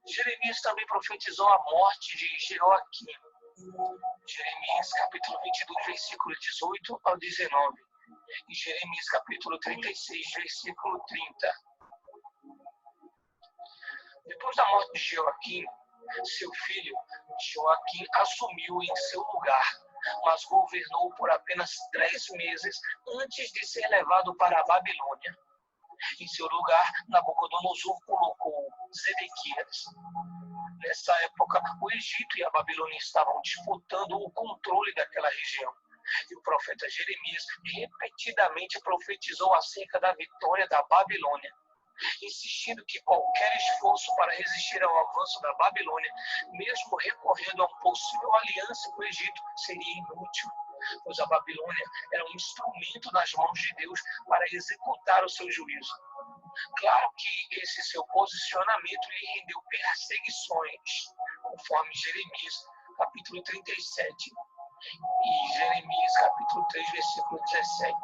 Jeremias também profetizou a morte de Jeoaquim. Jeremias capítulo 22, versículo 18 ao 19. E Jeremias capítulo 36, versículo 30. Depois da morte de Jeoaquim, seu filho Joaquim assumiu em seu lugar, mas governou por apenas 3 meses antes de ser levado para a Babilônia. Em seu lugar, Nabucodonosor colocou Zedequias. Nessa época, o Egito e a Babilônia estavam disputando o controle daquela região. E o profeta Jeremias repetidamente profetizou acerca da vitória da Babilônia, insistindo que qualquer esforço para resistir ao avanço da Babilônia, mesmo recorrendo a uma possível aliança com o Egito, seria inútil, pois a Babilônia era um instrumento nas mãos de Deus para executar o seu juízo. Claro que esse seu posicionamento lhe rendeu perseguições, conforme Jeremias, capítulo 37, e Jeremias, capítulo 3, versículo 17.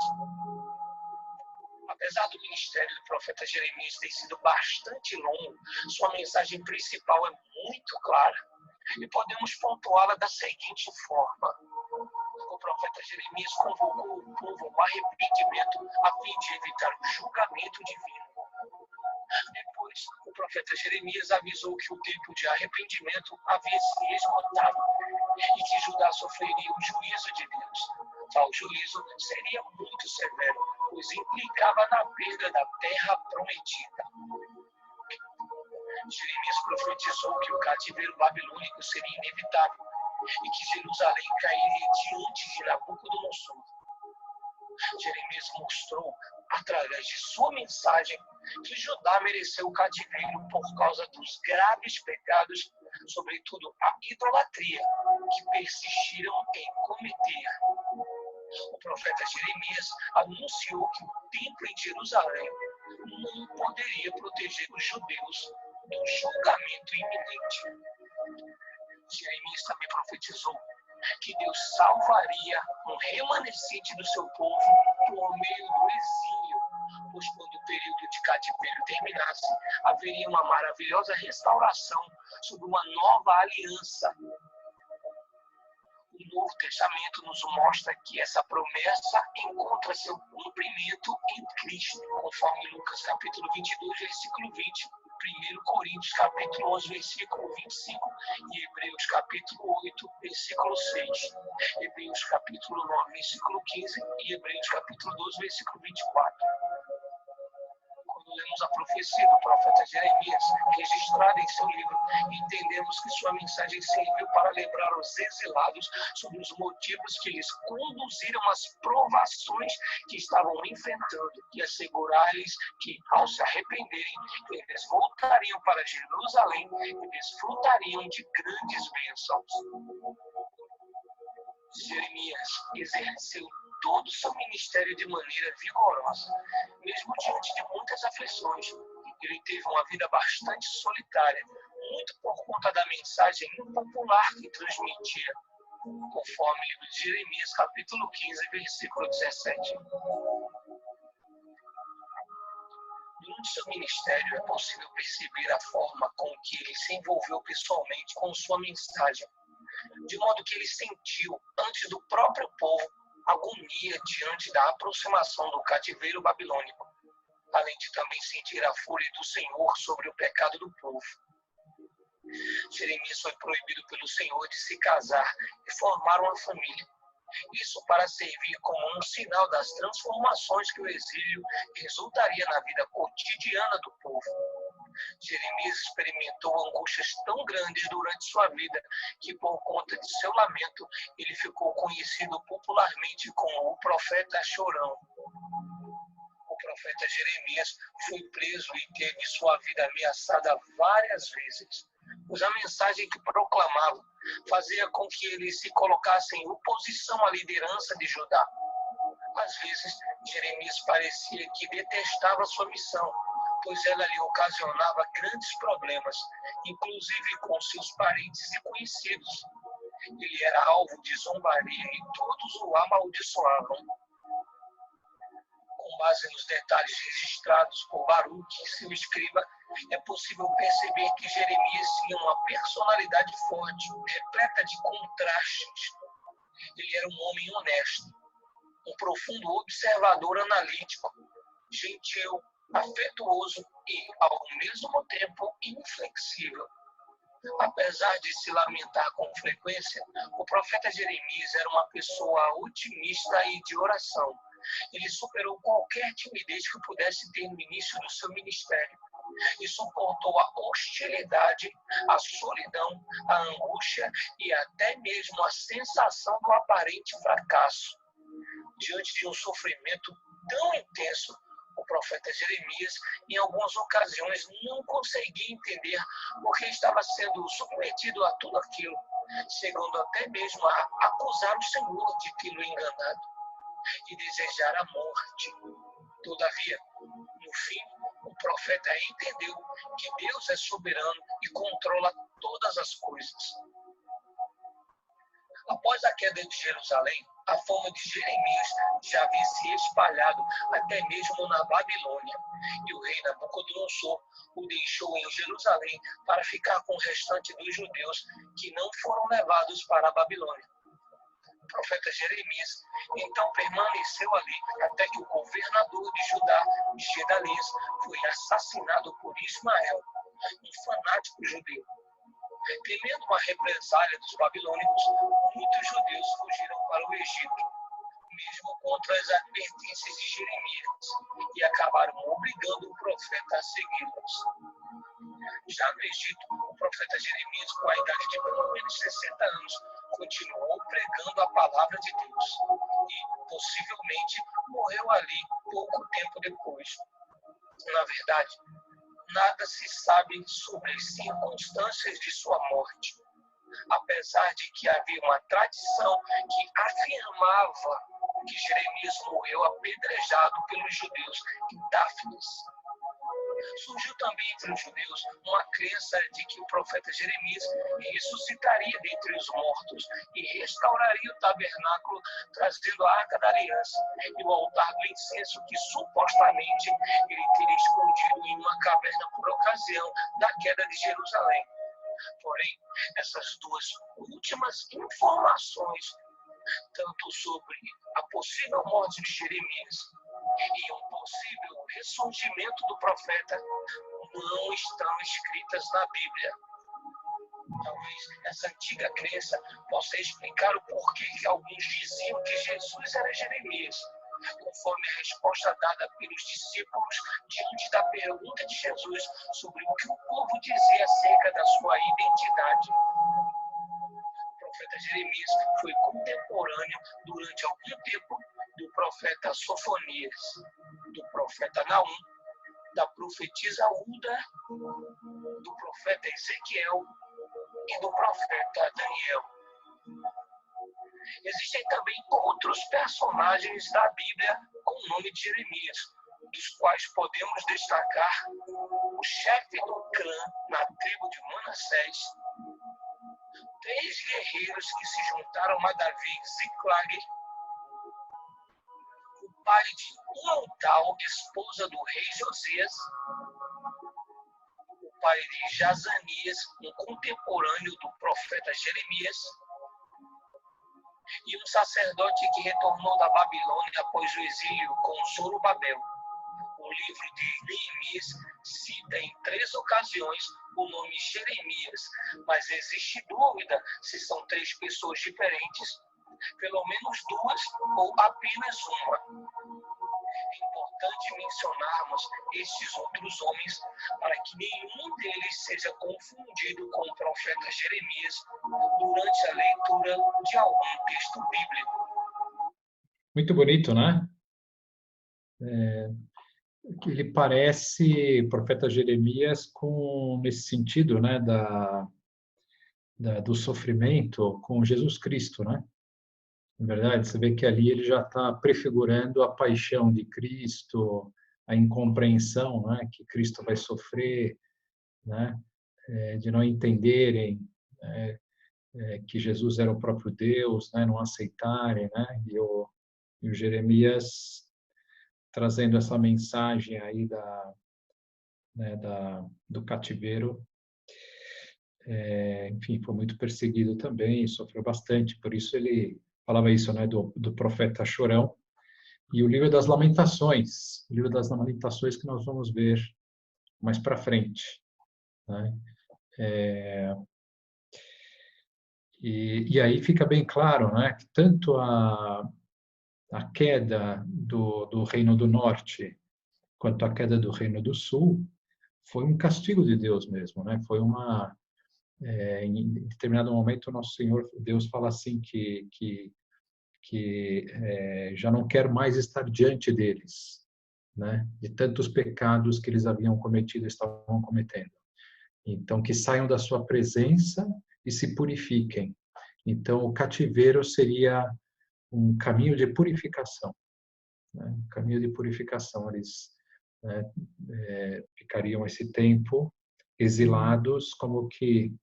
Apesar do ministério do profeta Jeremias ter sido bastante longo, sua mensagem principal é muito clara. E podemos pontuá-la da seguinte forma. O profeta Jeremias convocou o povo ao arrependimento a fim de evitar o julgamento divino. Depois, o profeta Jeremias avisou que o tempo de arrependimento havia se esgotado e que Judá sofreria o juízo de Deus. Tal juízo seria muito severo, pois implicava na perda da terra prometida. Jeremias profetizou que o cativeiro babilônico seria inevitável e que Jerusalém cairia diante de Nabucodonosor. Jeremias mostrou, através de sua mensagem, que Judá mereceu o cativeiro por causa dos graves pecados, sobretudo a idolatria, que persistiram em cometer. O profeta Jeremias anunciou que o templo em Jerusalém não poderia proteger os judeus do julgamento iminente. Jeremias também profetizou que Deus salvaria um remanescente do seu povo por meio do exílio, pois quando o período de cativeiro terminasse, haveria uma maravilhosa restauração sob uma nova aliança. O Novo Testamento nos mostra que essa promessa encontra seu cumprimento em Cristo, conforme Lucas capítulo 22, versículo 20, 1 Coríntios capítulo 11, versículo 25 e Hebreus capítulo 8, versículo 6, Hebreus capítulo 9, versículo 15 e Hebreus capítulo 12, versículo 24. Quando lemos lemos a profecia do profeta Jeremias, registrada em seu livro, entendemos que sua mensagem serviu para lembrar os exilados sobre os motivos que lhes conduziram às provações que estavam enfrentando e assegurar-lhes que, ao se arrependerem, eles voltariam para Jerusalém e desfrutariam de grandes bênçãos. Jeremias exerceu todo o seu ministério de maneira vigorosa, mesmo diante de muitas aflições. Ele teve uma vida bastante solitária, muito por conta da mensagem impopular que transmitia, conforme o livro de Jeremias, capítulo 15, versículo 17. Durante seu ministério é possível perceber a forma com que ele se envolveu pessoalmente com sua mensagem, de modo que ele sentiu, antes do próprio povo, agonia diante da aproximação do cativeiro babilônico, além de também sentir a fúria do Senhor sobre o pecado do povo. Jeremias foi proibido pelo Senhor de se casar e formar uma família. Isso para servir como um sinal das transformações que o exílio resultaria na vida cotidiana do povo. Jeremias experimentou angústias tão grandes durante sua vida que, por conta de seu lamento, ele ficou conhecido popularmente como o profeta chorão. O profeta Jeremias foi preso e teve sua vida ameaçada várias vezes, pois a mensagem que proclamava fazia com que ele se colocasse em oposição à liderança de Judá. Às vezes, Jeremias parecia que detestava sua missão, pois ela lhe ocasionava grandes problemas, inclusive com seus parentes e conhecidos. Ele era alvo de zombaria e todos o amaldiçoavam. Com base nos detalhes registrados por Baruque, seu escriba, é possível perceber que Jeremias tinha uma personalidade forte, repleta de contrastes. Ele era um homem honesto, um profundo observador analítico, gentil, afetuoso e, ao mesmo tempo, inflexível. Apesar de se lamentar com frequência, o profeta Jeremias era uma pessoa otimista e de oração. Ele superou qualquer timidez que pudesse ter no início do seu ministério e suportou a hostilidade, a solidão, a angústia e até mesmo a sensação do aparente fracasso. Diante de um sofrimento tão intenso, o profeta Jeremias, em algumas ocasiões, não conseguia entender por que estava sendo submetido a tudo aquilo, chegando até mesmo a acusar o Senhor de tê-lo enganado e desejar a morte. Todavia, no fim, o profeta entendeu que Deus é soberano e controla todas as coisas. Após a queda de Jerusalém, a fama de Jeremias já havia se espalhado até mesmo na Babilônia, e o rei Nabucodonosor o deixou em Jerusalém para ficar com o restante dos judeus que não foram levados para a Babilônia. O profeta Jeremias então permaneceu ali até que o governador de Judá, Gedalias, foi assassinado por Ismael, um fanático judeu. Temendo uma represália dos babilônicos, muitos judeus fugiram para o Egito, mesmo contra as advertências de Jeremias, e acabaram obrigando o profeta a segui-los. Já no Egito, o profeta Jeremias, com a idade de pelo menos 60 anos, continuou pregando a palavra de Deus e, possivelmente, morreu ali pouco tempo depois. Na verdade, nada se sabe sobre as circunstâncias de sua morte, apesar de que havia uma tradição que afirmava que Jeremias morreu apedrejado pelos judeus em Dáfnis. Surgiu também entre os judeus uma crença de que o profeta Jeremias ressuscitaria dentre os mortos e restauraria o tabernáculo, trazendo a Arca da Aliança e o altar do incenso que supostamente ele teria escondido em uma caverna por ocasião da queda de Jerusalém. Porém, essas duas últimas informações, tanto sobre a possível morte de Jeremias e um possível ressurgimento do profeta, não estão escritas na Bíblia. Talvez essa antiga crença possa explicar o porquê que alguns diziam que Jesus era Jeremias, conforme a resposta dada pelos discípulos diante da pergunta de Jesus sobre o que o povo dizia acerca da sua identidade. O profeta Jeremias foi contemporâneo durante algum tempo do profeta Sofonias, do profeta Naum, da profetisa Uda, do profeta Ezequiel e do profeta Daniel. Existem também outros personagens da Bíblia com o nome de Jeremias, dos quais podemos destacar o chefe do clã na tribo de Manassés, 3 guerreiros que se juntaram a Davi, Ziclag, o pai de Ualtal, esposa do rei Josias, o pai de Jazanias, um contemporâneo do profeta Jeremias, e um sacerdote que retornou da Babilônia após o exílio com Zorobabel. O livro de Neemias cita em 3 ocasiões o nome Jeremias, mas existe dúvida se são 3 pessoas diferentes, pelo menos 2 ou apenas uma. É importante mencionarmos estes outros homens para que nenhum deles seja confundido com o profeta Jeremias durante a leitura de algum texto bíblico. Muito bonito, né? Ele parece o profeta Jeremias nesse sentido, né, do sofrimento com Jesus Cristo, né? Na verdade, você vê que ali ele já está prefigurando a paixão de Cristo, a incompreensão, né, que Cristo vai sofrer, né, de não entenderem que Jesus era o próprio Deus, né, não aceitarem, né, e o Jeremias trazendo essa mensagem aí do cativeiro. Enfim, foi muito perseguido também, sofreu bastante, por isso ele falava isso, né, do profeta chorão. E o livro das Lamentações, que nós vamos ver mais para frente, né? E aí fica bem claro, né, que tanto a queda do Reino do Norte quanto a queda do Reino do Sul foi um castigo de Deus mesmo, né? Foi em determinado momento, o nosso Senhor Deus fala assim que já não quer mais estar diante deles, né? De tantos pecados que eles haviam cometido, estavam cometendo. Então, que saiam da sua presença e se purifiquem. Então, o cativeiro seria um caminho de purificação, né? Um caminho de purificação. Eles ficariam esse tempo exilados, como que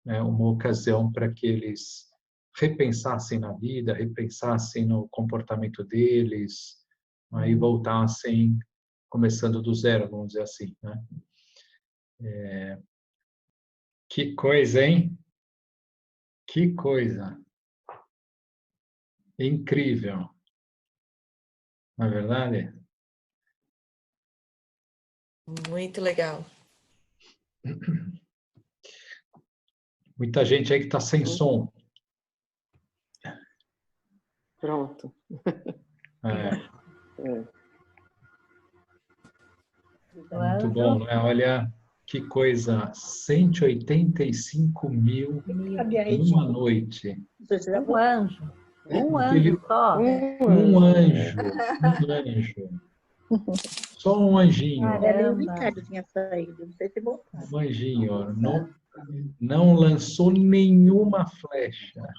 uma ocasião para que eles repensassem na vida, repensassem no comportamento deles, aí voltassem começando do zero, vamos dizer assim, né? Que coisa, hein? Que coisa! Incrível, não é verdade? Muito legal. Muita gente aí que está sem som. Pronto. Muito bom, né? Olha que coisa, 185 mil em uma noite. Um anjo. Um anjo só. Um anjo. Só um anjinho. Tinha saído, não sei se voltaram. Um anjinho. Não lançou nenhuma flecha.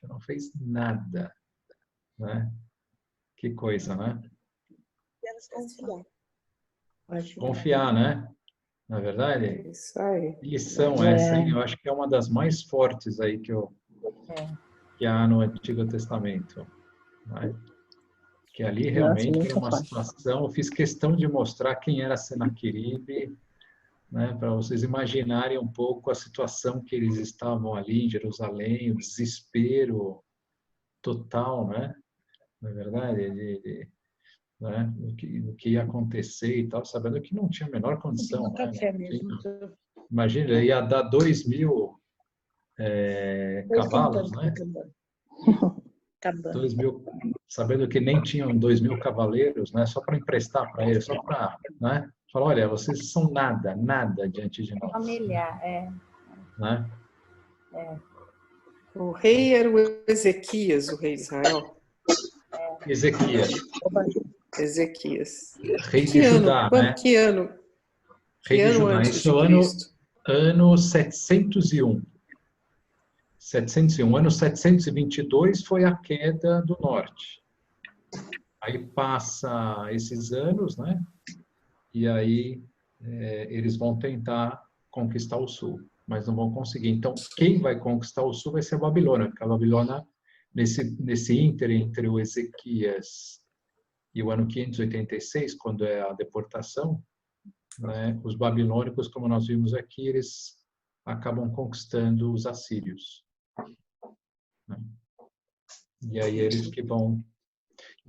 Não fez nada. Né? Que coisa, né? Confiar, né? Na verdade, Isso aí. lição essa, hein? Eu acho que é uma das mais fortes aí que há no Antigo Testamento. Né? Que ali realmente é uma situação, eu fiz questão de mostrar quem era Senaqueribe, né? Para vocês imaginarem um pouco a situação que eles estavam ali em Jerusalém, o desespero total, né? Na verdade, né, do que ia acontecer e tal, sabendo que não tinha a menor condição. Né? Imagina, ia dar 2.000 cavalos, né? sabendo que nem tinham 2.000 cavaleiros, né? Só para emprestar para eles, só para, né? Falar, olha, vocês são nada, nada diante de nós. Familiar, Né? O rei era o Ezequias, o rei de Israel. Ezequias. Ezequias. Rei de Judá, né? Que ano? Rei de Judá. Isso é o ano 701. 701. Ano 722 foi a queda do norte. Aí passa esses anos, né? E aí eles vão tentar conquistar o sul, mas não vão conseguir. Então, quem vai conquistar o sul vai ser a Babilônia, porque a Babilônia, nesse ínterim entre o Ezequias e o ano 586, quando é a deportação, né, os babilônicos, como nós vimos aqui, eles acabam conquistando os assírios. Né? E aí eles que vão...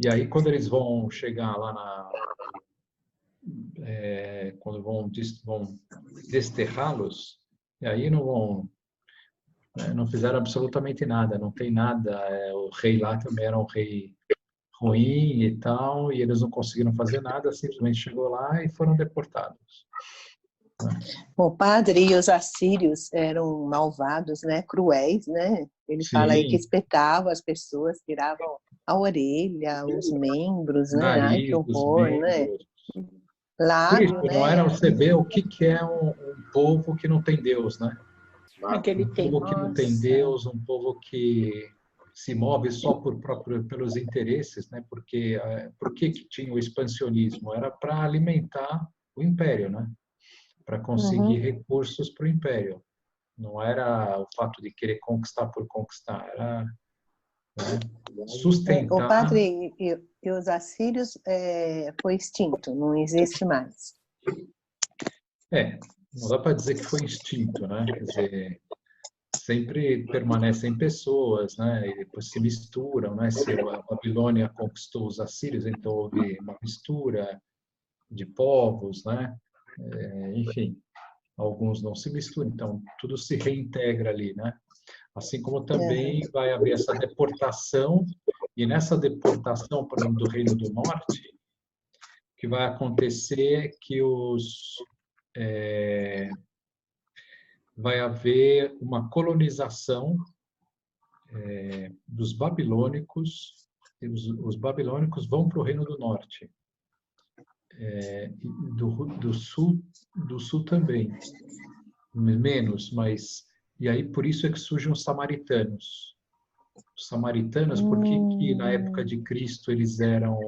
E aí, quando eles vão chegar lá quando vão desterrá-los, e aí não fizeram absolutamente nada, não tem nada. O rei lá também era um rei ruim e tal, e eles não conseguiram fazer nada, simplesmente chegou lá e foram deportados. Bom, padre, e os assírios eram malvados, né? Cruéis, né? Ele fala aí que espetavam as pessoas, tiravam a orelha, os membros, né? Ai, que horror, né? Lábio, né? Não era você ver o que é um povo que não tem Deus, né? Um povo que não tem Deus, um povo que se move só pelos interesses, né? Porque por que tinha o expansionismo? Era para alimentar o império, né? Para conseguir recursos para o império. Não era o fato de querer conquistar por conquistar, era sustentar. O padre, e os assírios foi extinto, não existe mais. Não dá para dizer que foi extinto, né? Quer dizer, sempre permanecem pessoas, né? E depois se misturam, né? Se a Babilônia conquistou os assírios, então houve uma mistura de povos, né? Enfim, alguns não se misturam, então tudo se reintegra ali, né? Assim como também vai haver essa deportação, e nessa deportação do Reino do Norte, o que vai acontecer é que vai haver uma colonização dos babilônicos, e os babilônicos vão para o Reino do Norte. Do sul também, menos, mas... E aí, por isso é que surgem os samaritanos. Os samaritanos, porque na época de Cristo eles eram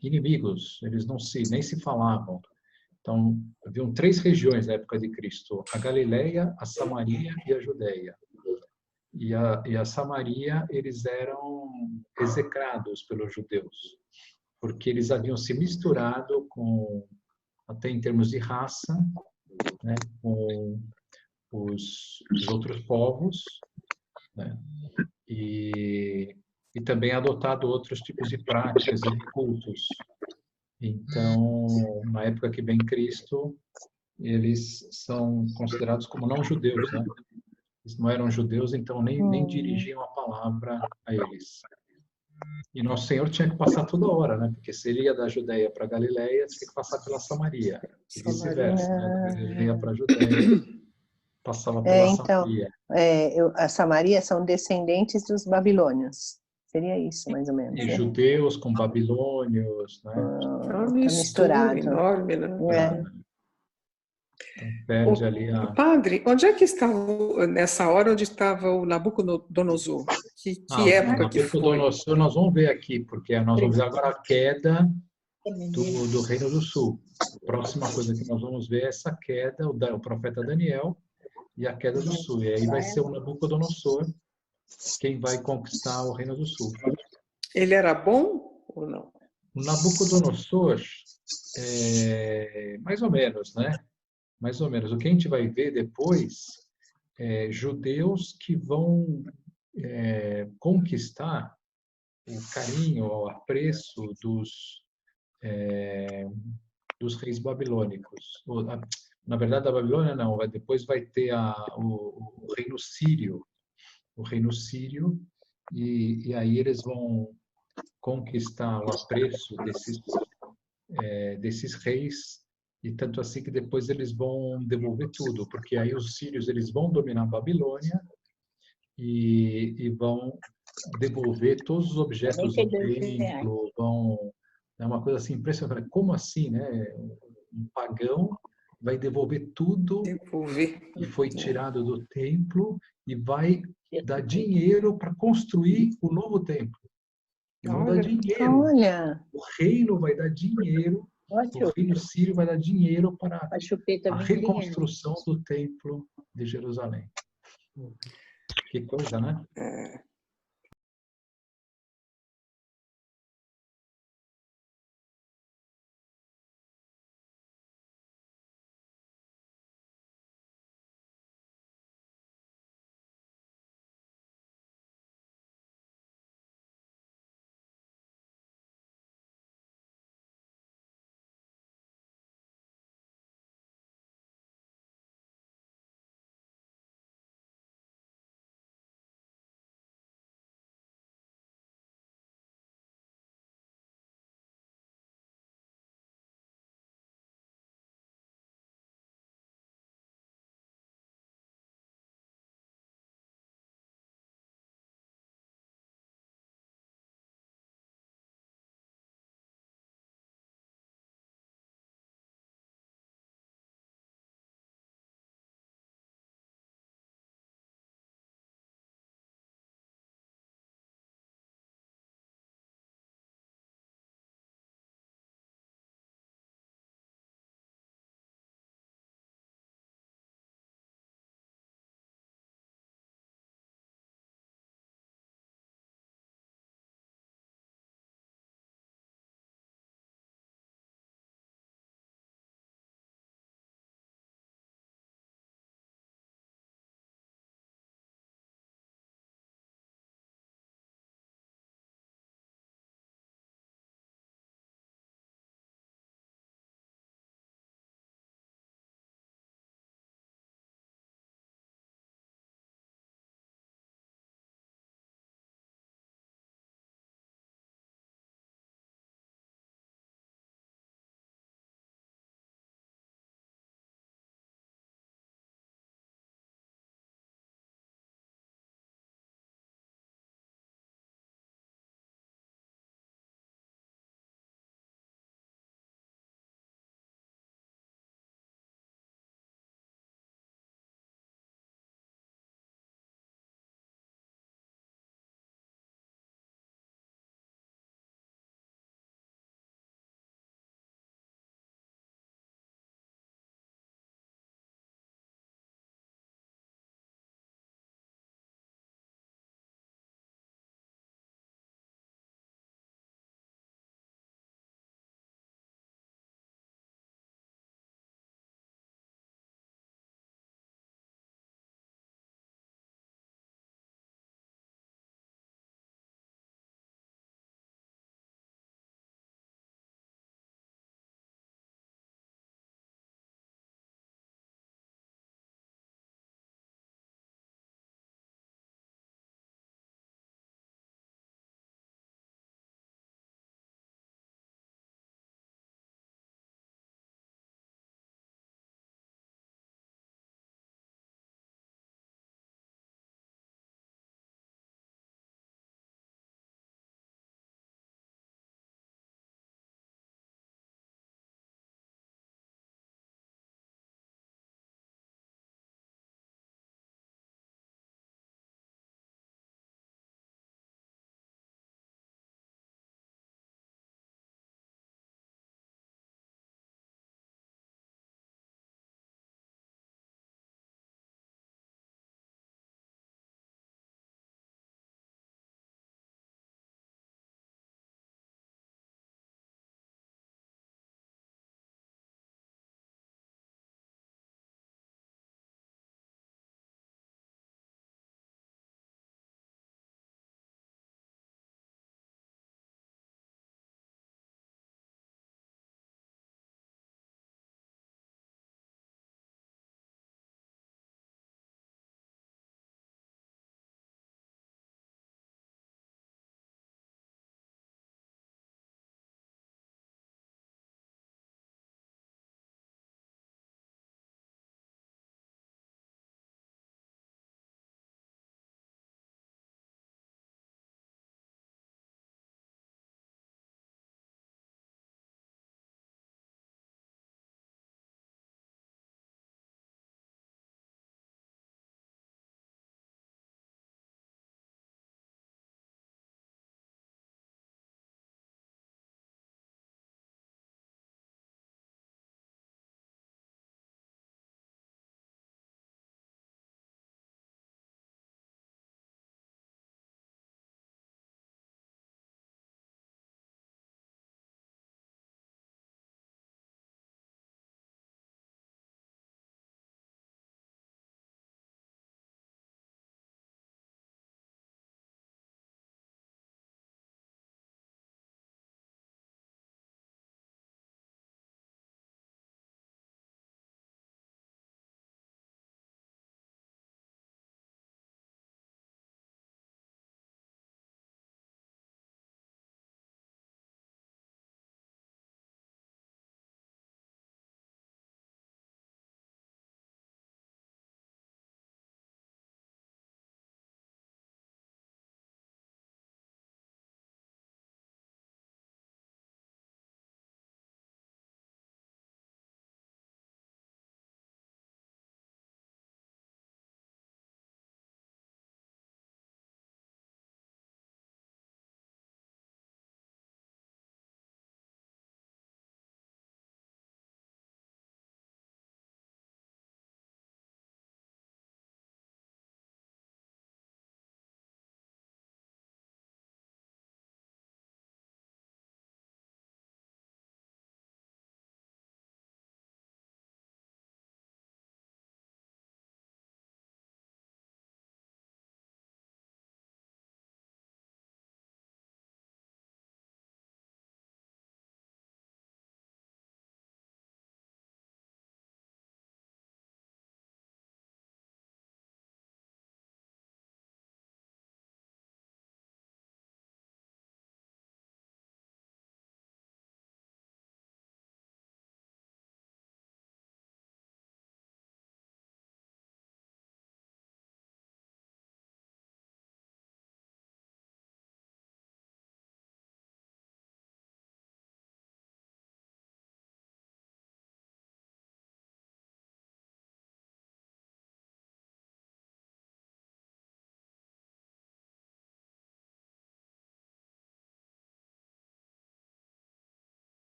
inimigos, eles nem se falavam. Então, haviam 3 regiões na época de Cristo: a Galileia, a Samaria e a Judéia. E a Samaria, eles eram execrados pelos judeus, porque eles haviam se misturado até em termos de raça, né, com os outros povos, né, e também adotado outros tipos de práticas e de cultos. Então, na época que vem Cristo, eles são considerados como não judeus, né? Eles não eram judeus, então nem dirigiam a palavra a eles. E Nosso Senhor tinha que passar toda hora, né? Porque se ele ia da Judéia para Galileia, tinha que passar pela Samaria. E vice-versa, né? Da Galileia para a Judéia, passava pela Samaria. A Samaria são descendentes dos babilônios. Seria isso, mais ou menos. E judeus com babilônios, né? Tá misturado. Enorme, né? Então, perde ali Padre, onde é que estava, nessa hora, onde estava o Nabucodonosor? Que época que foi? Nabucodonosor nós vamos ver aqui, porque nós vamos ver agora a queda do Reino do Sul. A próxima coisa que nós vamos ver é essa queda, o profeta Daniel, e a queda do Sul. E aí vai ser o Nabucodonosor quem vai conquistar o Reino do Sul. Ele era bom ou não? O Nabucodonosor, mais ou menos, né? Mais ou menos. O que a gente vai ver depois é judeus que vão conquistar o carinho, o apreço dos reis babilônicos. Na verdade, a Babilônia não, depois vai ter o reino sírio, o reino sírio, e aí eles vão conquistar o apreço desses reis, e tanto assim que depois eles vão devolver tudo, porque aí os sírios eles vão dominar a Babilônia e vão devolver todos os objetos do R$ 42. templo, é uma coisa assim impressionante. Como assim, né? Um pagão vai devolver tudo que foi tirado do templo e vai dar dinheiro para construir o novo templo. E vão dar dinheiro. Olha. O reino vai dar dinheiro, o reino sírio vai dar dinheiro para a reconstrução do templo de Jerusalém. Que coisa, né?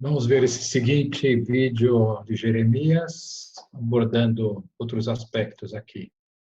Vamos ver esse seguinte vídeo de Jeremias, abordando outros aspectos aqui.